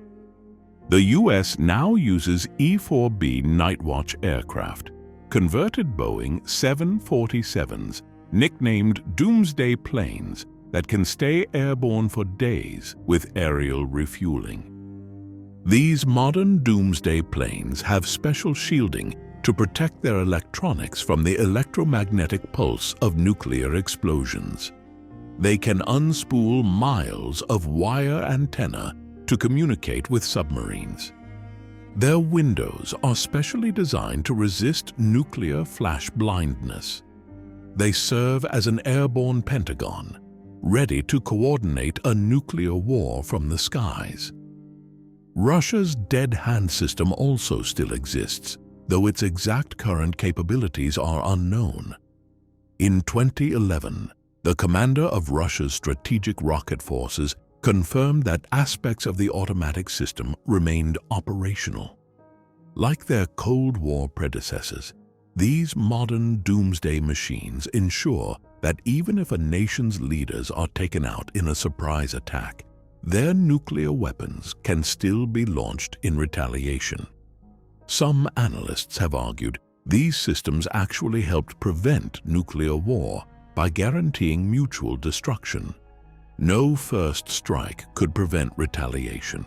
The US now uses E-4B Nightwatch aircraft, converted Boeing 747s, nicknamed Doomsday planes, that can stay airborne for days with aerial refueling. These modern doomsday planes have special shielding to protect their electronics from the electromagnetic pulse of nuclear explosions. They can unspool miles of wire antenna to communicate with submarines. Their windows are specially designed to resist nuclear flash blindness. They serve as an airborne pentagon, ready to coordinate a nuclear war from the skies. Russia's Dead Hand system also still exists, though its exact current capabilities are unknown. In 2011, the commander of Russia's strategic rocket forces confirmed that aspects of the automatic system remained operational. Like their Cold War predecessors, these modern doomsday machines ensure that even if a nation's leaders are taken out in a surprise attack, their nuclear weapons can still be launched in retaliation. Some analysts have argued these systems actually helped prevent nuclear war by guaranteeing mutual destruction. No first strike could prevent retaliation.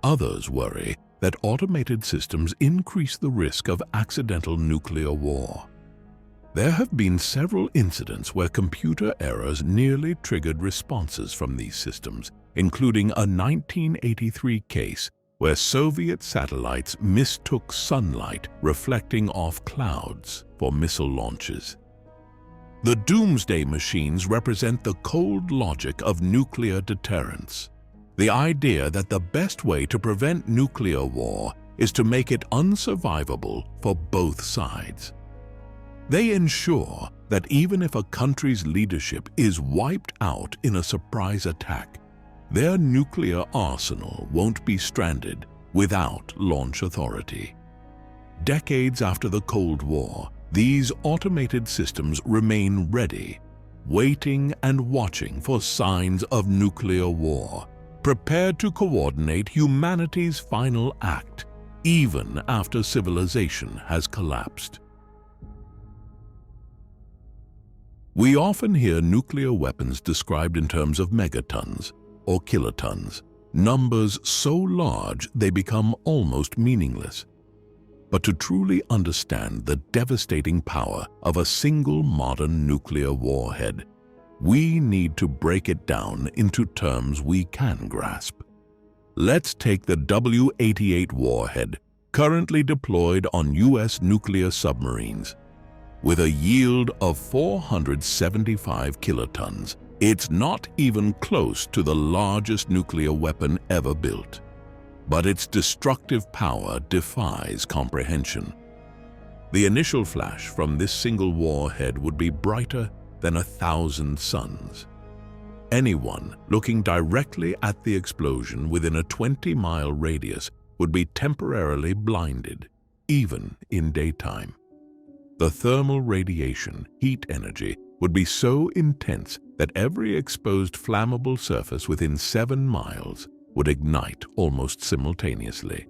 Others worry that automated systems increase the risk of accidental nuclear war. There have been several incidents where computer errors nearly triggered responses from these systems, including a 1983 case where Soviet satellites mistook sunlight reflecting off clouds for missile launches. The doomsday machines represent the cold logic of nuclear deterrence. The idea that the best way to prevent nuclear war is to make it unsurvivable for both sides. They ensure that even if a country's leadership is wiped out in a surprise attack, their nuclear arsenal won't be stranded without launch authority. Decades after the Cold War, these automated systems remain ready, waiting and watching for signs of nuclear war, prepared to coordinate humanity's final act, even after civilization has collapsed. We often hear nuclear weapons described in terms of megatons or kilotons, numbers so large they become almost meaningless. But to truly understand the devastating power of a single modern nuclear warhead, we need to break it down into terms we can grasp. Let's take the W-88 warhead, currently deployed on US nuclear submarines. With a yield of 475 kilotons, it's not even close to the largest nuclear weapon ever built. But its destructive power defies comprehension. The initial flash from this single warhead would be brighter than 1,000 suns. Anyone looking directly at the explosion within a 20-mile radius would be temporarily blinded, even in daytime. The thermal radiation, heat energy, would be so intense that every exposed flammable surface within 7 miles would ignite almost simultaneously.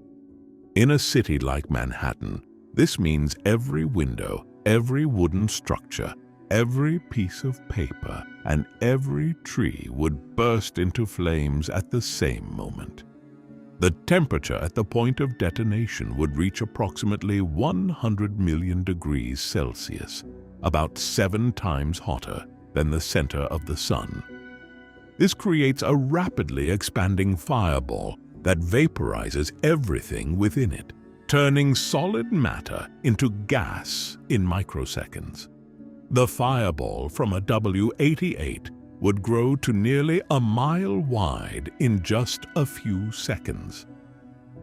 In a city like Manhattan, this means every window, every wooden structure, every piece of paper and every tree would burst into flames at the same moment. The temperature at the point of detonation would reach approximately 100 million degrees Celsius, about 7 times hotter than the center of the sun. This creates a rapidly expanding fireball that vaporizes everything within it, turning solid matter into gas in microseconds. The fireball from a W-88 would grow to nearly a mile wide in just a few seconds.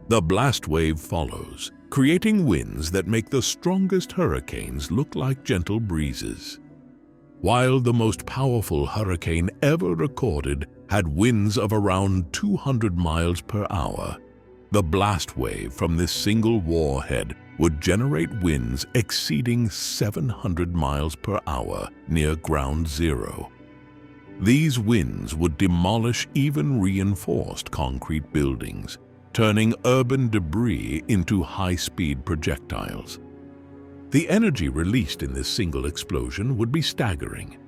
The blast wave follows, creating winds that make the strongest hurricanes look like gentle breezes. While the most powerful hurricane ever recorded had winds of around 200 miles per hour, the blast wave from this single warhead would generate winds exceeding 700 miles per hour near ground zero. These winds would demolish even reinforced concrete buildings, turning urban debris into high-speed projectiles. The energy released in this single explosion would be staggering.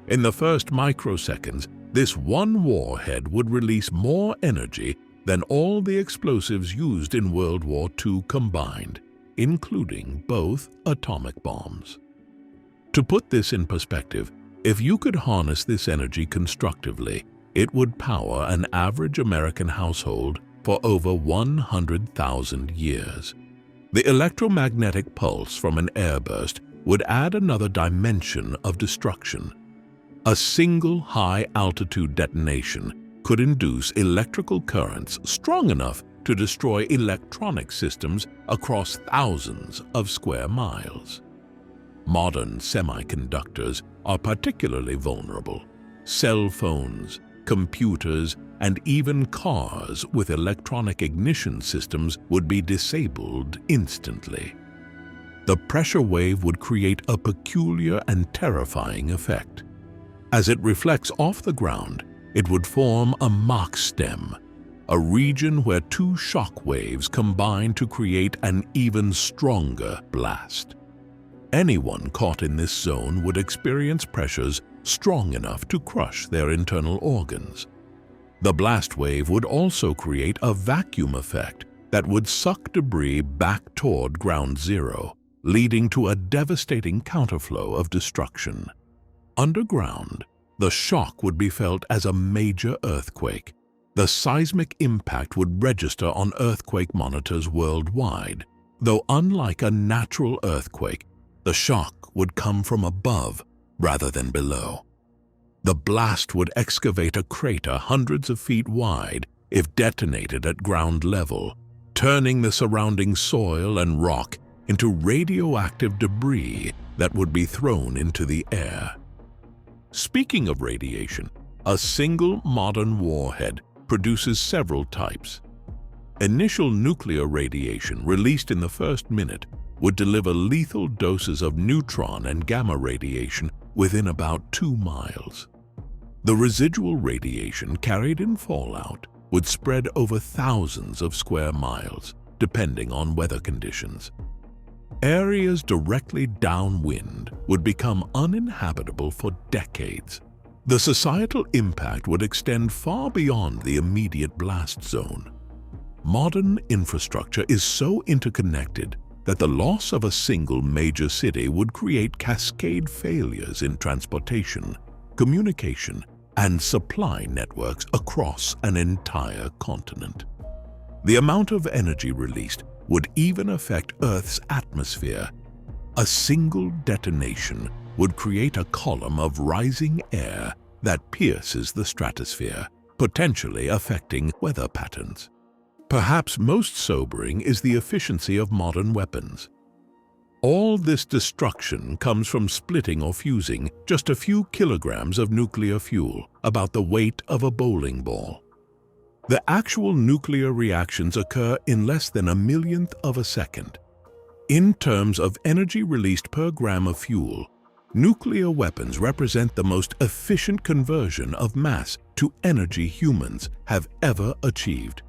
In the first microseconds, this one warhead would release more energy than all the explosives used in World War II combined, including both atomic bombs. To put this in perspective, if you could harness this energy constructively, it would power an average American household for over 100,000 years. The electromagnetic pulse from an airburst would add another dimension of destruction. A single high-altitude detonation could induce electrical currents strong enough to destroy electronic systems across thousands of square miles. Modern semiconductors are particularly vulnerable. Cell phones, computers, and even cars with electronic ignition systems would be disabled instantly. The pressure wave would create a peculiar and terrifying effect. As it reflects off the ground, it would form a Mach stem, a region where two shock waves combine to create an even stronger blast. Anyone caught in this zone would experience pressures strong enough to crush their internal organs. The blast wave would also create a vacuum effect that would suck debris back toward ground zero, leading to a devastating counterflow of destruction. Underground, the shock would be felt as a major earthquake. The seismic impact would register on earthquake monitors worldwide, though unlike a natural earthquake, the shock would come from above rather than below. The blast would excavate a crater hundreds of feet wide if detonated at ground level, turning the surrounding soil and rock into radioactive debris that would be thrown into the air. Speaking of radiation, a single modern warhead produces several types. Initial nuclear radiation released in the first minute would deliver lethal doses of neutron and gamma radiation within about 2 miles. The residual radiation carried in fallout would spread over thousands of square miles, depending on weather conditions. Areas directly downwind would become uninhabitable for decades. The societal impact would extend far beyond the immediate blast zone. Modern infrastructure is so interconnected that the loss of a single major city would create cascade failures in transportation, communication, and supply networks across an entire continent. The amount of energy released would even affect Earth's atmosphere. A single detonation would create a column of rising air that pierces the stratosphere, potentially affecting weather patterns. Perhaps most sobering is the efficiency of modern weapons. All this destruction comes from splitting or fusing just a few kilograms of nuclear fuel, about the weight of a bowling ball. The actual nuclear reactions occur in less than a millionth of a second. In terms of energy released per gram of fuel, nuclear weapons represent the most efficient conversion of mass to energy humans have ever achieved.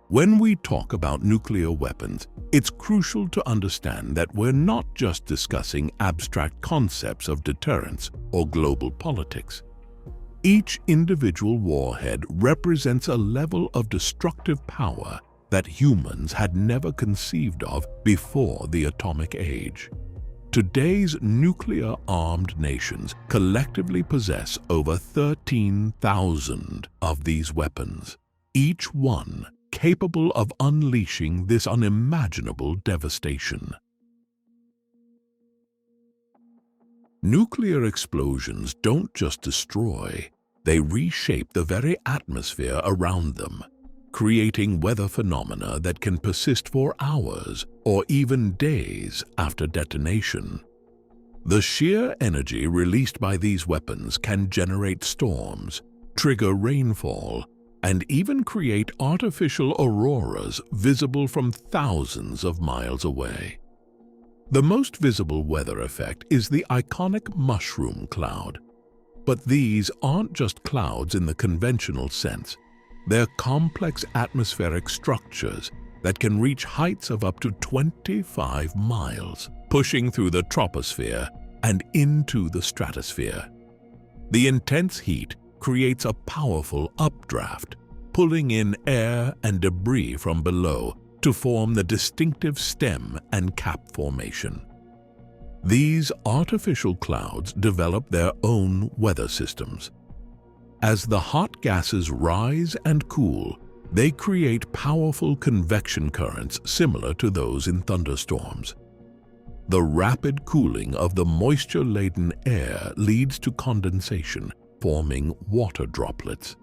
When we talk about nuclear weapons, it's crucial to understand that we're not just discussing abstract concepts of deterrence or global politics. Each individual warhead represents a level of destructive power that humans had never conceived of before the atomic age. Today's nuclear-armed nations collectively possess over 13,000 of these weapons, each one capable of unleashing this unimaginable devastation. Nuclear explosions don't just destroy, they reshape the very atmosphere around them, creating weather phenomena that can persist for hours or even days after detonation. The sheer energy released by these weapons can generate storms, trigger rainfall, and even create artificial auroras visible from thousands of miles away. The most visible weather effect is the iconic mushroom cloud. But these aren't just clouds in the conventional sense. They're complex atmospheric structures that can reach heights of up to 25 miles, pushing through the troposphere and into the stratosphere. The intense heat creates a powerful updraft, pulling in air and debris from below to form the distinctive stem and cap formation. These artificial clouds develop their own weather systems. As the hot gases rise and cool, they create powerful convection currents similar to those in thunderstorms. The rapid cooling of the moisture-laden air leads to condensation, forming water droplets.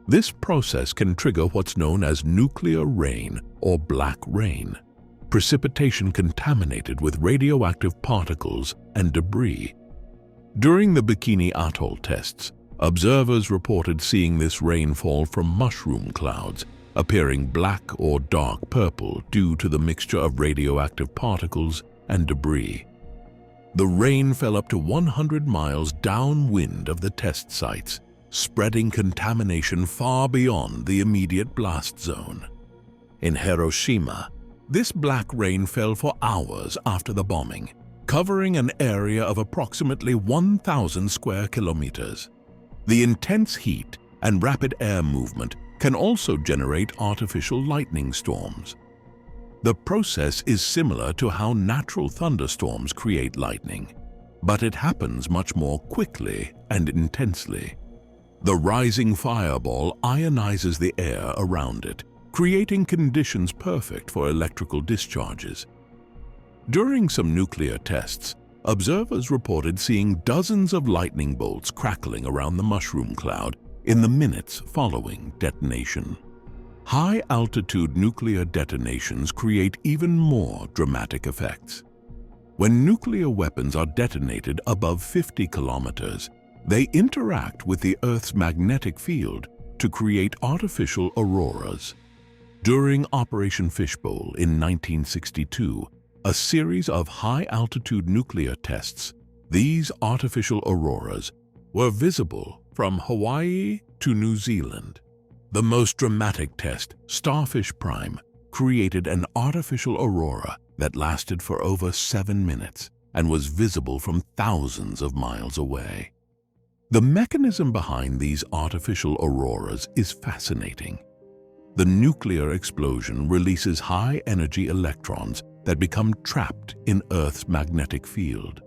This process can trigger what's known as nuclear rain or black rain, precipitation contaminated with radioactive particles and debris. During the Bikini Atoll tests, observers reported seeing this rainfall from mushroom clouds, appearing black or dark purple due to the mixture of radioactive particles and debris. The rain fell up to 100 miles downwind of the test sites, spreading contamination far beyond the immediate blast zone. In Hiroshima, this black rain fell for hours after the bombing, covering an area of approximately 1,000 square kilometers. The intense heat and rapid air movement can also generate artificial lightning storms. The process is similar to how natural thunderstorms create lightning, but it happens much more quickly and intensely. The rising fireball ionizes the air around it, creating conditions perfect for electrical discharges. During some nuclear tests, observers reported seeing dozens of lightning bolts crackling around the mushroom cloud in the minutes following detonation. High-altitude nuclear detonations create even more dramatic effects. When nuclear weapons are detonated above 50 kilometers, they interact with the Earth's magnetic field to create artificial auroras. During Operation Fishbowl in 1962, a series of high-altitude nuclear tests, these artificial auroras were visible from Hawaii to New Zealand. The most dramatic test, Starfish Prime, created an artificial aurora that lasted for over 7 minutes and was visible from thousands of miles away. The mechanism behind these artificial auroras is fascinating. The nuclear explosion releases high-energy electrons that become trapped in Earth's magnetic field.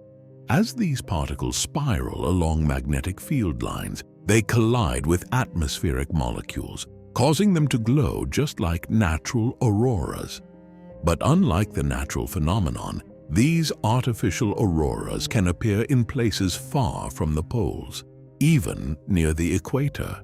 As these particles spiral along magnetic field lines, they collide with atmospheric molecules, causing them to glow just like natural auroras. But unlike the natural phenomenon, these artificial auroras can appear in places far from the poles, even near the equator.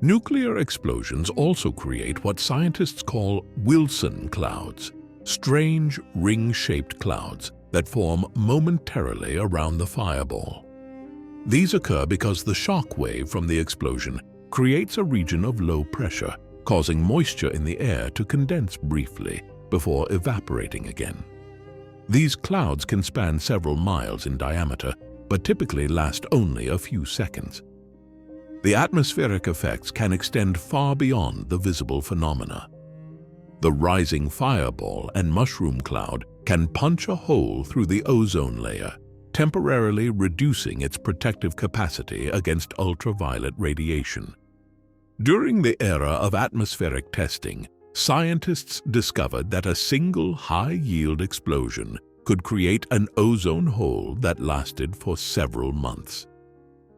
Nuclear explosions also create what scientists call Wilson clouds, strange ring-shaped clouds that form momentarily around the fireball. These occur because the shock wave from the explosion creates a region of low pressure, causing moisture in the air to condense briefly before evaporating again. These clouds can span several miles in diameter, but typically last only a few seconds. The atmospheric effects can extend far beyond the visible phenomena. The rising fireball and mushroom cloud can punch a hole through the ozone layer, temporarily reducing its protective capacity against ultraviolet radiation. During the era of atmospheric testing, scientists discovered that a single high-yield explosion could create an ozone hole that lasted for several months.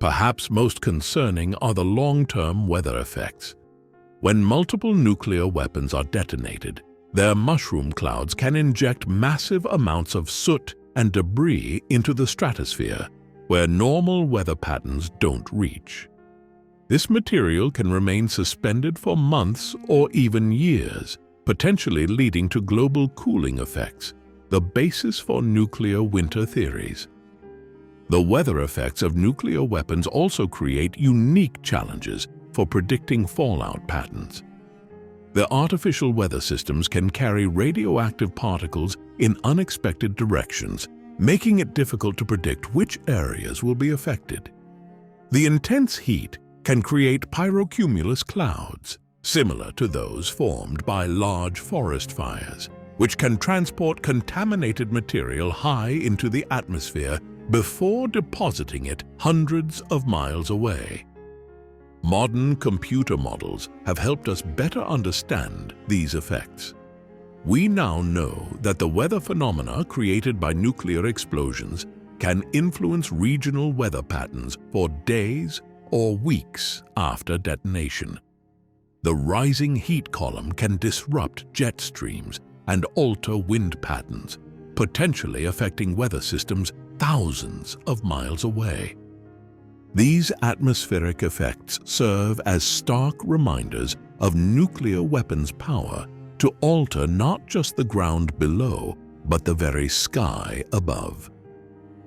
Perhaps most concerning are the long-term weather effects. When multiple nuclear weapons are detonated, their mushroom clouds can inject massive amounts of soot and debris into the stratosphere, where normal weather patterns don't reach. This material can remain suspended for months or even years, potentially leading to global cooling effects, the basis for nuclear winter theories. The weather effects of nuclear weapons also create unique challenges for predicting fallout patterns. The artificial weather systems can carry radioactive particles in unexpected directions, making it difficult to predict which areas will be affected. The intense heat can create pyrocumulus clouds, similar to those formed by large forest fires, which can transport contaminated material high into the atmosphere before depositing it hundreds of miles away. Modern computer models have helped us better understand these effects. We now know that the weather phenomena created by nuclear explosions can influence regional weather patterns for days or weeks after detonation. The rising heat column can disrupt jet streams and alter wind patterns, potentially affecting weather systems thousands of miles away. These atmospheric effects serve as stark reminders of nuclear weapons' power to alter not just the ground below, but the very sky above.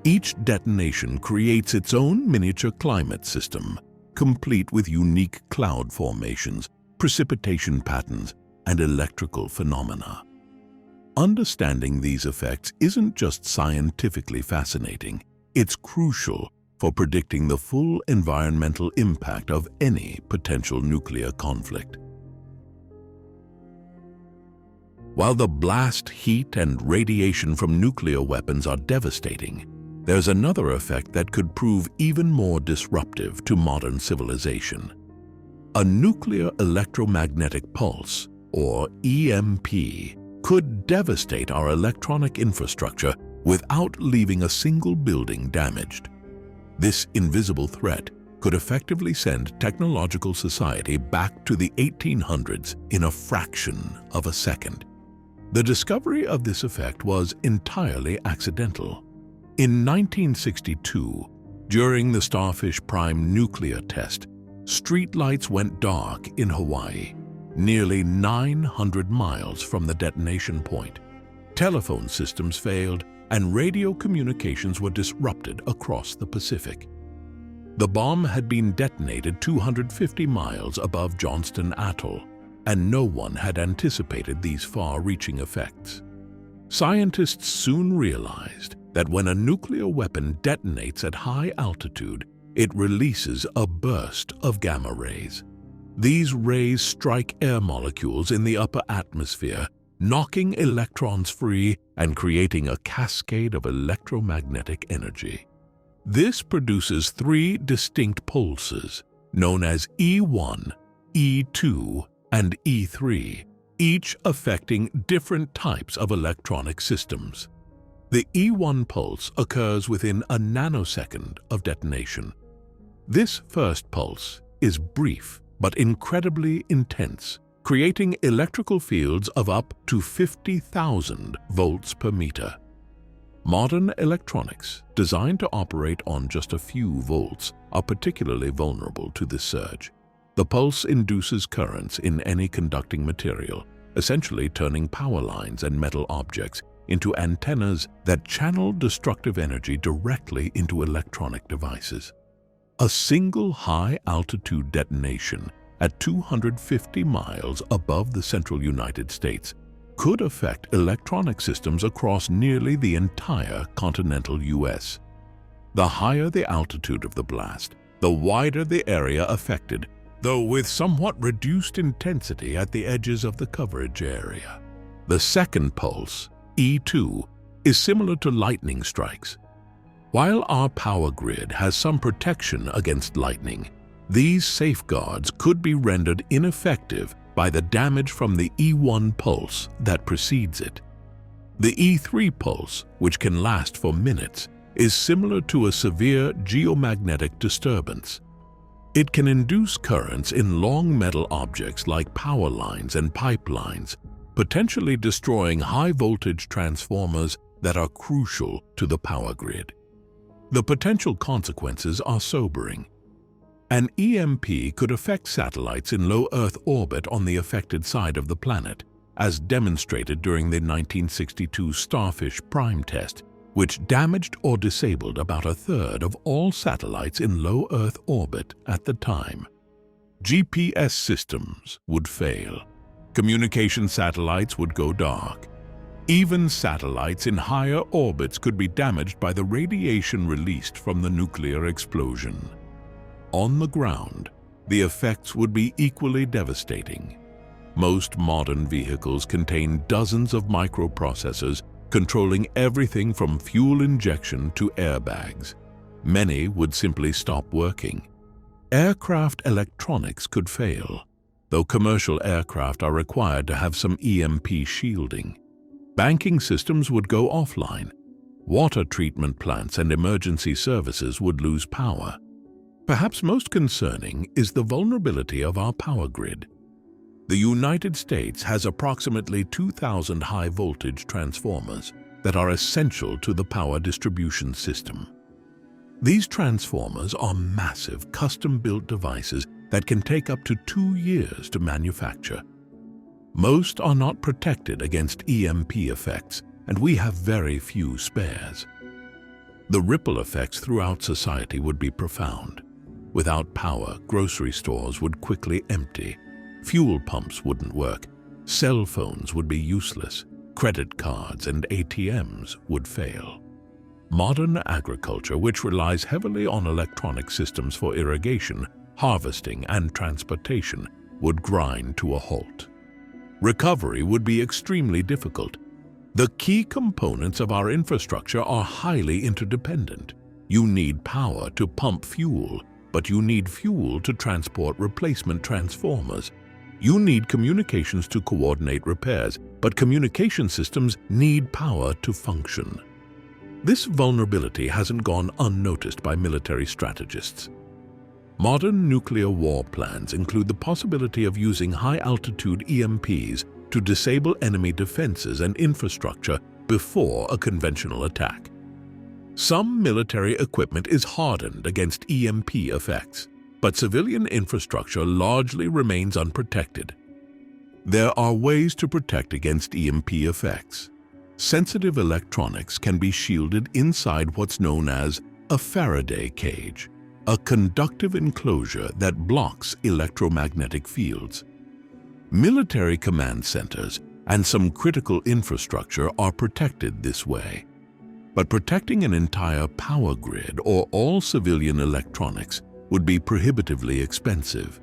Each detonation creates its own miniature climate system, complete with unique cloud formations, precipitation patterns, and electrical phenomena. Understanding these effects isn't just scientifically fascinating, it's crucial for predicting the full environmental impact of any potential nuclear conflict. While the blast, heat, and radiation from nuclear weapons are devastating, there's another effect that could prove even more disruptive to modern civilization. A nuclear electromagnetic pulse, or EMP, could devastate our electronic infrastructure without leaving a single building damaged. This invisible threat could effectively send technological society back to the 1800s in a fraction of a second. The discovery of this effect was entirely accidental. In 1962, during the Starfish Prime nuclear test, streetlights went dark in Hawaii, nearly 900 miles from the detonation point. Telephone systems failed, and radio communications were disrupted across the Pacific. The bomb had been detonated 250 miles above Johnston Atoll, and no one had anticipated these far-reaching effects. Scientists soon realized that when a nuclear weapon detonates at high altitude, it releases a burst of gamma rays. These rays strike air molecules in the upper atmosphere, knocking electrons free and creating a cascade of electromagnetic energy. This produces three distinct pulses, known as E1, E2, and E3, each affecting different types of electronic systems. The E1 pulse occurs within a nanosecond of detonation. This first pulse is brief but incredibly intense, creating electrical fields of up to 50,000 volts per meter. Modern electronics, designed to operate on just a few volts, are particularly vulnerable to this surge. The pulse induces currents in any conducting material, essentially turning power lines and metal objects into antennas that channel destructive energy directly into electronic devices. A single high-altitude detonation at 250 miles above the central United States could affect electronic systems across nearly the entire continental U.S. The higher the altitude of the blast, the wider the area affected, though with somewhat reduced intensity at the edges of the coverage area. The second pulse, E2, is similar to lightning strikes. While our power grid has some protection against lightning, these safeguards could be rendered ineffective by the damage from the E1 pulse that precedes it. The E3 pulse, which can last for minutes, is similar to a severe geomagnetic disturbance. It can induce currents in long metal objects like power lines and pipelines, potentially destroying high-voltage transformers that are crucial to the power grid. The potential consequences are sobering. An EMP could affect satellites in low Earth orbit on the affected side of the planet, as demonstrated during the 1962 Starfish Prime test, which damaged or disabled about a third of all satellites in low Earth orbit at the time. GPS systems would fail. Communication satellites would go dark. Even satellites in higher orbits could be damaged by the radiation released from the nuclear explosion. On the ground, the effects would be equally devastating. Most modern vehicles contain dozens of microprocessors controlling everything from fuel injection to airbags. Many would simply stop working. Aircraft electronics could fail, though commercial aircraft are required to have some EMP shielding. Banking systems would go offline. Water treatment plants and emergency services would lose power. Perhaps most concerning is the vulnerability of our power grid. The United States has approximately 2,000 high-voltage transformers that are essential to the power distribution system. These transformers are massive, custom-built devices that can take up to 2 years to manufacture. Most are not protected against EMP effects, and we have very few spares. The ripple effects throughout society would be profound. Without power, grocery stores would quickly empty. Fuel pumps wouldn't work. Cell phones would be useless. Credit cards and ATMs would fail. Modern agriculture, which relies heavily on electronic systems for irrigation, harvesting, and transportation, would grind to a halt. Recovery would be extremely difficult. The key components of our infrastructure are highly interdependent. You need power to pump fuel, but you need fuel to transport replacement transformers. You need communications to coordinate repairs, but communication systems need power to function. This vulnerability hasn't gone unnoticed by military strategists. Modern nuclear war plans include the possibility of using high-altitude EMPs to disable enemy defenses and infrastructure before a conventional attack. Some military equipment is hardened against EMP effects, but civilian infrastructure largely remains unprotected. There are ways to protect against EMP effects. Sensitive electronics can be shielded inside what's known as a Faraday cage, a conductive enclosure that blocks electromagnetic fields. Military command centers and some critical infrastructure are protected this way. But protecting an entire power grid or all civilian electronics would be prohibitively expensive.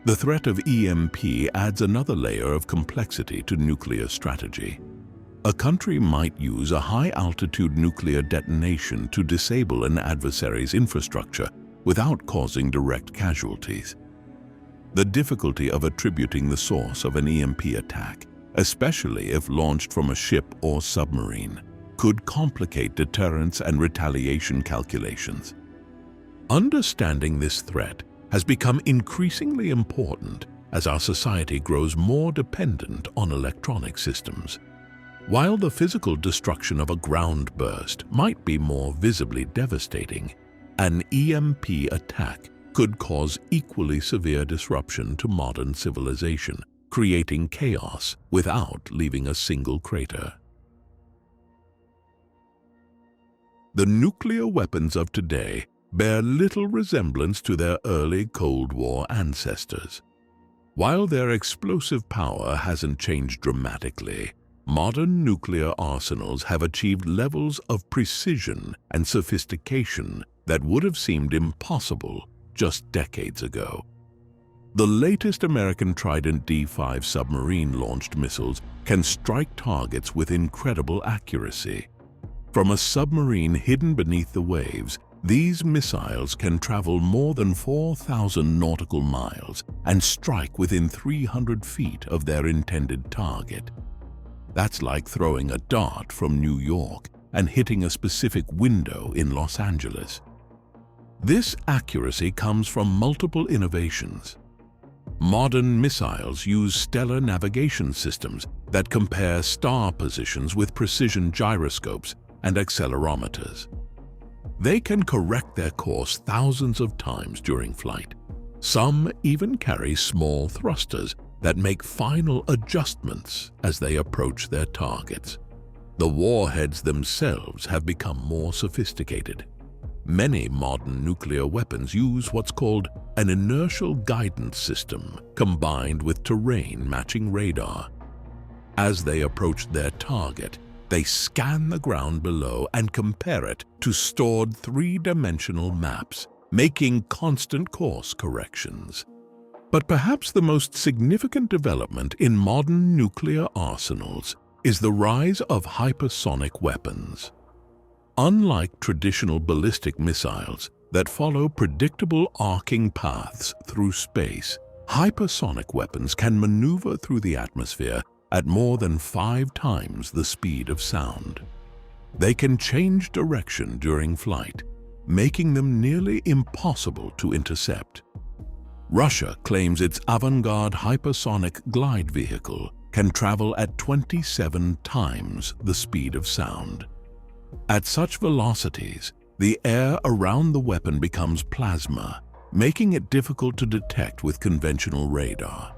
The threat of EMP adds another layer of complexity to nuclear strategy. A country might use a high-altitude nuclear detonation to disable an adversary's infrastructure without causing direct casualties. The difficulty of attributing the source of an EMP attack, especially if launched from a ship or submarine, could complicate deterrence and retaliation calculations. Understanding this threat has become increasingly important as our society grows more dependent on electronic systems. While the physical destruction of a ground burst might be more visibly devastating, an EMP attack could cause equally severe disruption to modern civilization, creating chaos without leaving a single crater. The nuclear weapons of today bear little resemblance to their early Cold War ancestors. While their explosive power hasn't changed dramatically, modern nuclear arsenals have achieved levels of precision and sophistication that would have seemed impossible just decades ago. The latest American Trident D5 submarine-launched missiles can strike targets with incredible accuracy. From a submarine hidden beneath the waves, these missiles can travel more than 4,000 nautical miles and strike within 300 feet of their intended target. That's like throwing a dart from New York and hitting a specific window in Los Angeles. This accuracy comes from multiple innovations. Modern missiles use stellar navigation systems that compare star positions with precision gyroscopes and accelerometers. They can correct their course thousands of times during flight. Some even carry small thrusters that make final adjustments as they approach their targets. The warheads themselves have become more sophisticated. Many modern nuclear weapons use what's called an inertial guidance system combined with terrain-matching radar. As they approach their target, they scan the ground below and compare it to stored three-dimensional maps, making constant course corrections. But perhaps the most significant development in modern nuclear arsenals is the rise of hypersonic weapons. Unlike traditional ballistic missiles that follow predictable arcing paths through space, hypersonic weapons can maneuver through the atmosphere at more than 5 times the speed of sound. They can change direction during flight, making them nearly impossible to intercept. Russia claims its avant-garde hypersonic glide vehicle can travel at 27 times the speed of sound. At such velocities, the air around the weapon becomes plasma, making it difficult to detect with conventional radar.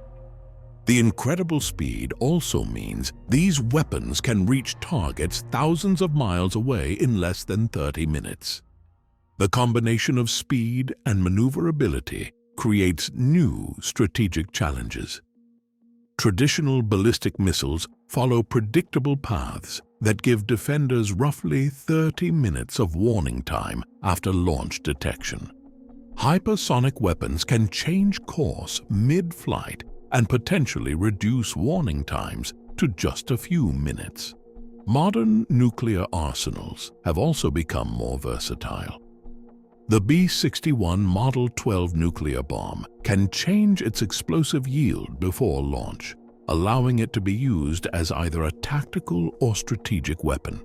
The incredible speed also means these weapons can reach targets thousands of miles away in less than 30 minutes. The combination of speed and maneuverability creates new strategic challenges. Traditional ballistic missiles follow predictable paths that give defenders roughly 30 minutes of warning time after launch detection. Hypersonic weapons can change course mid-flight and potentially reduce warning times to just a few minutes. Modern nuclear arsenals have also become more versatile. The B-61 Model 12 nuclear bomb can change its explosive yield before launch, allowing it to be used as either a tactical or strategic weapon.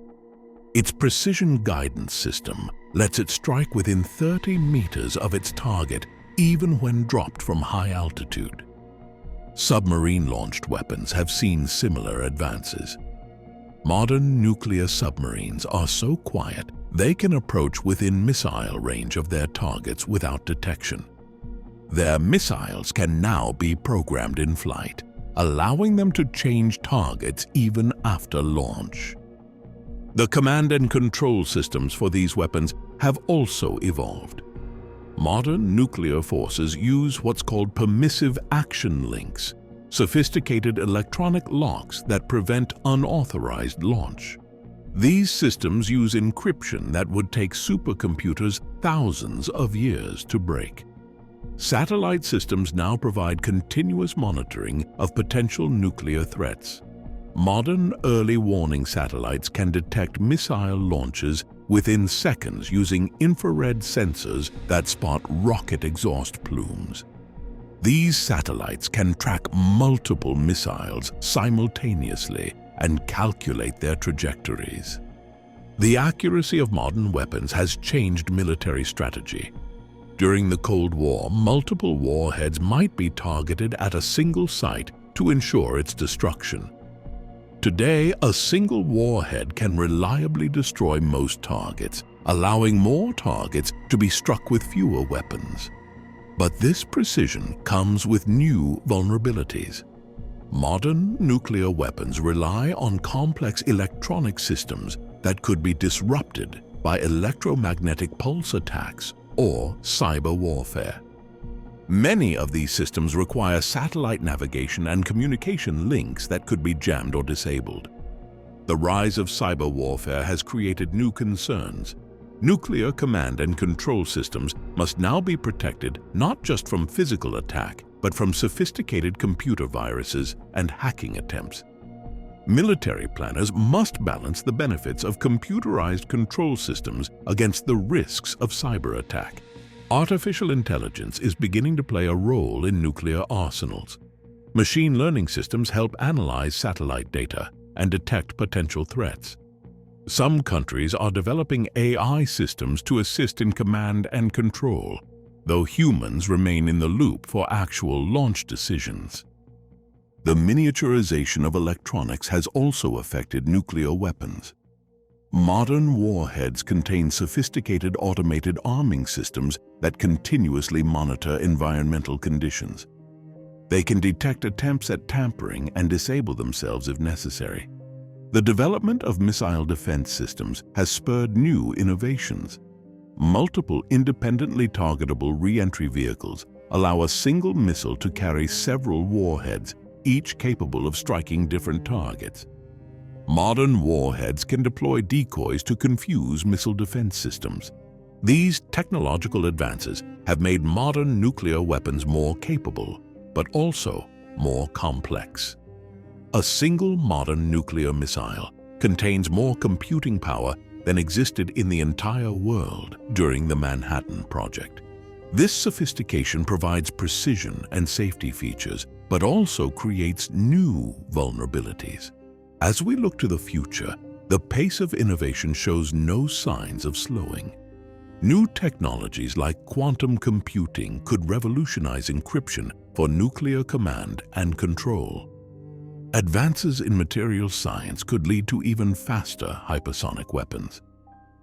Its precision guidance system lets it strike within 30 meters of its target, even when dropped from high altitude. Submarine-launched weapons have seen similar advances. Modern nuclear submarines are so quiet they can approach within missile range of their targets without detection. Their missiles can now be programmed in flight, allowing them to change targets even after launch. The command and control systems for these weapons have also evolved. Modern nuclear forces use what's called permissive action links, sophisticated electronic locks that prevent unauthorized launch. These systems use encryption that would take supercomputers thousands of years to break. Satellite systems now provide continuous monitoring of potential nuclear threats. Modern early warning satellites can detect missile launches within seconds using infrared sensors that spot rocket exhaust plumes. These satellites can track multiple missiles simultaneously and calculate their trajectories. The accuracy of modern weapons has changed military strategy. During the Cold War, multiple warheads might be targeted at a single site to ensure its destruction. Today, a single warhead can reliably destroy most targets, allowing more targets to be struck with fewer weapons. But this precision comes with new vulnerabilities. Modern nuclear weapons rely on complex electronic systems that could be disrupted by electromagnetic pulse attacks or cyber warfare. Many of these systems require satellite navigation and communication links that could be jammed or disabled. The rise of cyber warfare has created new concerns. Nuclear command and control systems must now be protected not just from physical attack, but from sophisticated computer viruses and hacking attempts. Military planners must balance the benefits of computerized control systems against the risks of cyber attack. Artificial intelligence is beginning to play a role in nuclear arsenals. Machine learning systems help analyze satellite data and detect potential threats. Some countries are developing AI systems to assist in command and control, though humans remain in the loop for actual launch decisions. The miniaturization of electronics has also affected nuclear weapons. Modern warheads contain sophisticated automated arming systems that continuously monitor environmental conditions. They can detect attempts at tampering and disable themselves if necessary. The development of missile defense systems has spurred new innovations. Multiple independently targetable re-entry vehicles allow a single missile to carry several warheads, each capable of striking different targets. Modern warheads can deploy decoys to confuse missile defense systems. These technological advances have made modern nuclear weapons more capable, but also more complex. A single modern nuclear missile contains more computing power than existed in the entire world during the Manhattan Project. This sophistication provides precision and safety features, but also creates new vulnerabilities. As we look to the future, the pace of innovation shows no signs of slowing. New technologies like quantum computing could revolutionize encryption for nuclear command and control. Advances in material science could lead to even faster hypersonic weapons.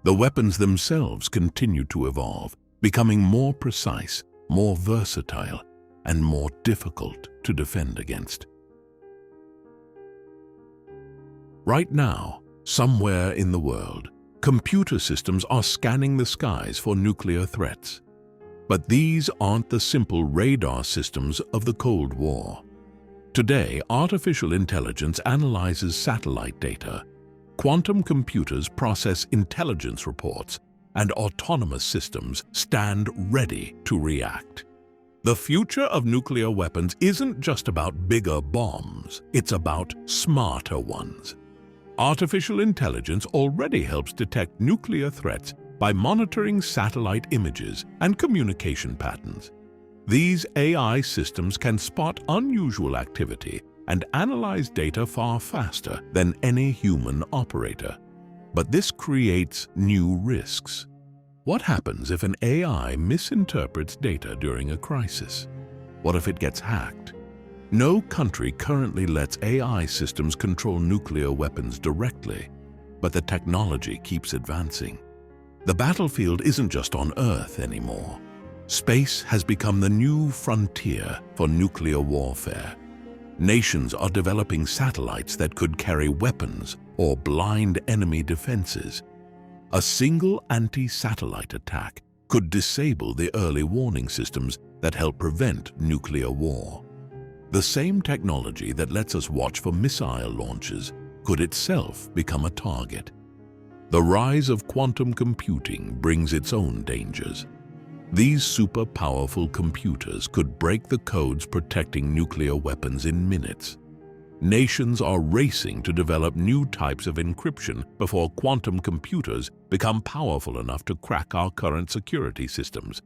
The weapons themselves continue to evolve, becoming more precise, more versatile, and more difficult to defend against. Right now, somewhere in the world, computer systems are scanning the skies for nuclear threats. But these aren't the simple radar systems of the Cold War. Today, artificial intelligence analyzes satellite data, quantum computers process intelligence reports, and autonomous systems stand ready to react. The future of nuclear weapons isn't just about bigger bombs, it's about smarter ones. Artificial intelligence already helps detect nuclear threats by monitoring satellite images and communication patterns. These AI systems can spot unusual activity and analyze data far faster than any human operator. But this creates new risks. What happens if an AI misinterprets data during a crisis? What if it gets hacked? No country currently lets AI systems control nuclear weapons directly, but the technology keeps advancing. The battlefield isn't just on Earth anymore. Space has become the new frontier for nuclear warfare. Nations are developing satellites that could carry weapons or blind enemy defenses. A single anti-satellite attack could disable the early warning systems that help prevent nuclear war. The same technology that lets us watch for missile launches could itself become a target. The rise of quantum computing brings its own dangers. These super-powerful computers could break the codes protecting nuclear weapons in minutes. Nations are racing to develop new types of encryption before quantum computers become powerful enough to crack our current security systems.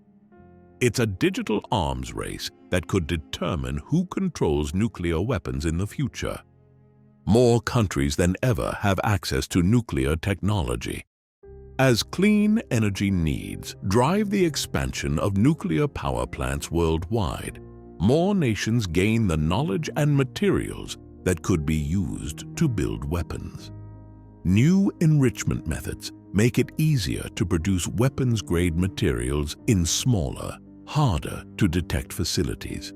It's a digital arms race that could determine who controls nuclear weapons in the future. More countries than ever have access to nuclear technology. As clean energy needs drive the expansion of nuclear power plants worldwide, more nations gain the knowledge and materials that could be used to build weapons. New enrichment methods make it easier to produce weapons-grade materials in smaller, harder-to-detect facilities.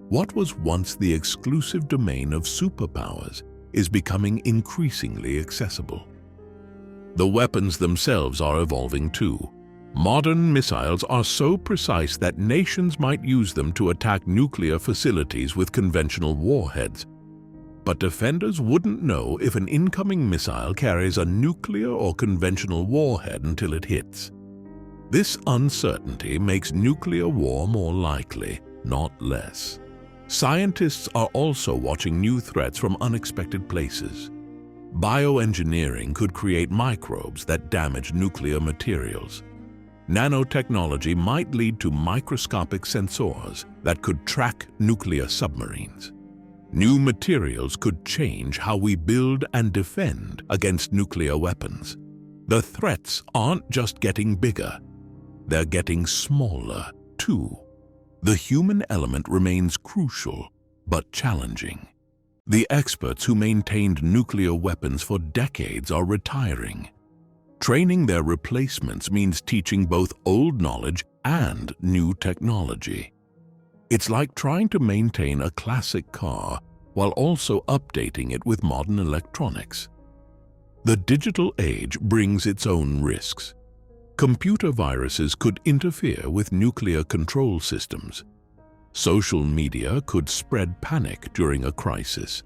What was once the exclusive domain of superpowers is becoming increasingly accessible. The weapons themselves are evolving too. Modern missiles are so precise that nations might use them to attack nuclear facilities with conventional warheads. But defenders wouldn't know if an incoming missile carries a nuclear or conventional warhead until it hits. This uncertainty makes nuclear war more likely, not less. Scientists are also watching new threats from unexpected places. Bioengineering could create microbes that damage nuclear materials. Nanotechnology might lead to microscopic sensors that could track nuclear submarines. New materials could change how we build and defend against nuclear weapons. The threats aren't just getting bigger, they're getting smaller too. The human element remains crucial but challenging. The experts who maintained nuclear weapons for decades are retiring. Training their replacements means teaching both old knowledge and new technology. It's like trying to maintain a classic car while also updating it with modern electronics. The digital age brings its own risks. Computer viruses could interfere with nuclear control systems. Social media could spread panic during a crisis.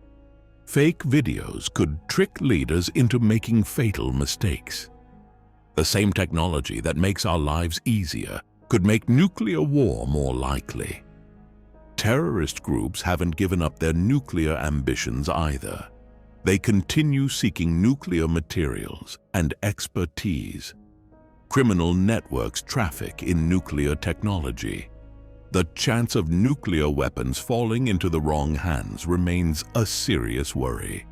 Fake videos could trick leaders into making fatal mistakes. The same technology that makes our lives easier could make nuclear war more likely. Terrorist groups haven't given up their nuclear ambitions either. They continue seeking nuclear materials and expertise. Criminal networks traffic in nuclear technology. The chance of nuclear weapons falling into the wrong hands remains a serious worry.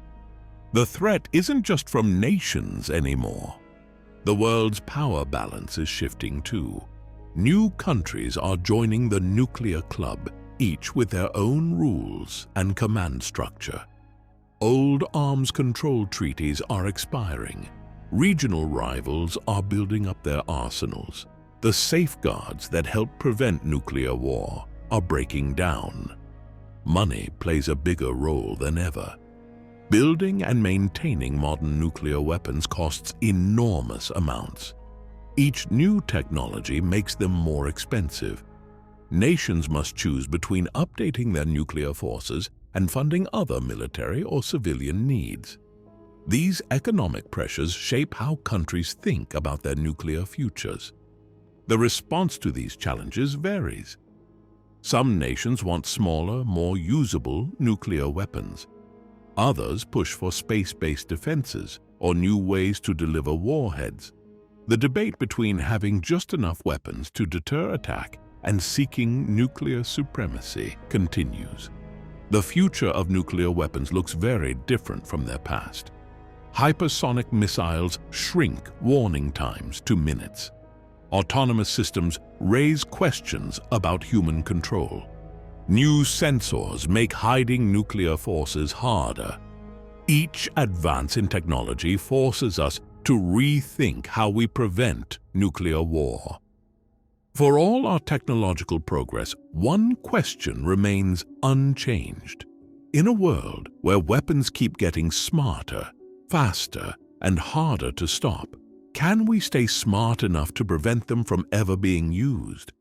The threat isn't just from nations anymore. The world's power balance is shifting too. New countries are joining the nuclear club, each with their own rules and command structure. Old arms control treaties are expiring. Regional rivals are building up their arsenals. The safeguards that help prevent nuclear war are breaking down. Money plays a bigger role than ever. Building and maintaining modern nuclear weapons costs enormous amounts. Each new technology makes them more expensive. Nations must choose between updating their nuclear forces and funding other military or civilian needs. These economic pressures shape how countries think about their nuclear futures. The response to these challenges varies. Some nations want smaller, more usable nuclear weapons. Others push for space-based defenses or new ways to deliver warheads. The debate between having just enough weapons to deter attack and seeking nuclear supremacy continues. The future of nuclear weapons looks very different from their past. Hypersonic missiles shrink warning times to minutes. Autonomous systems raise questions about human control. New sensors make hiding nuclear forces harder. Each advance in technology forces us to rethink how we prevent nuclear war. For all our technological progress, one question remains unchanged. In a world where weapons keep getting smarter, faster, and harder to stop, can we stay smart enough to prevent them from ever being used?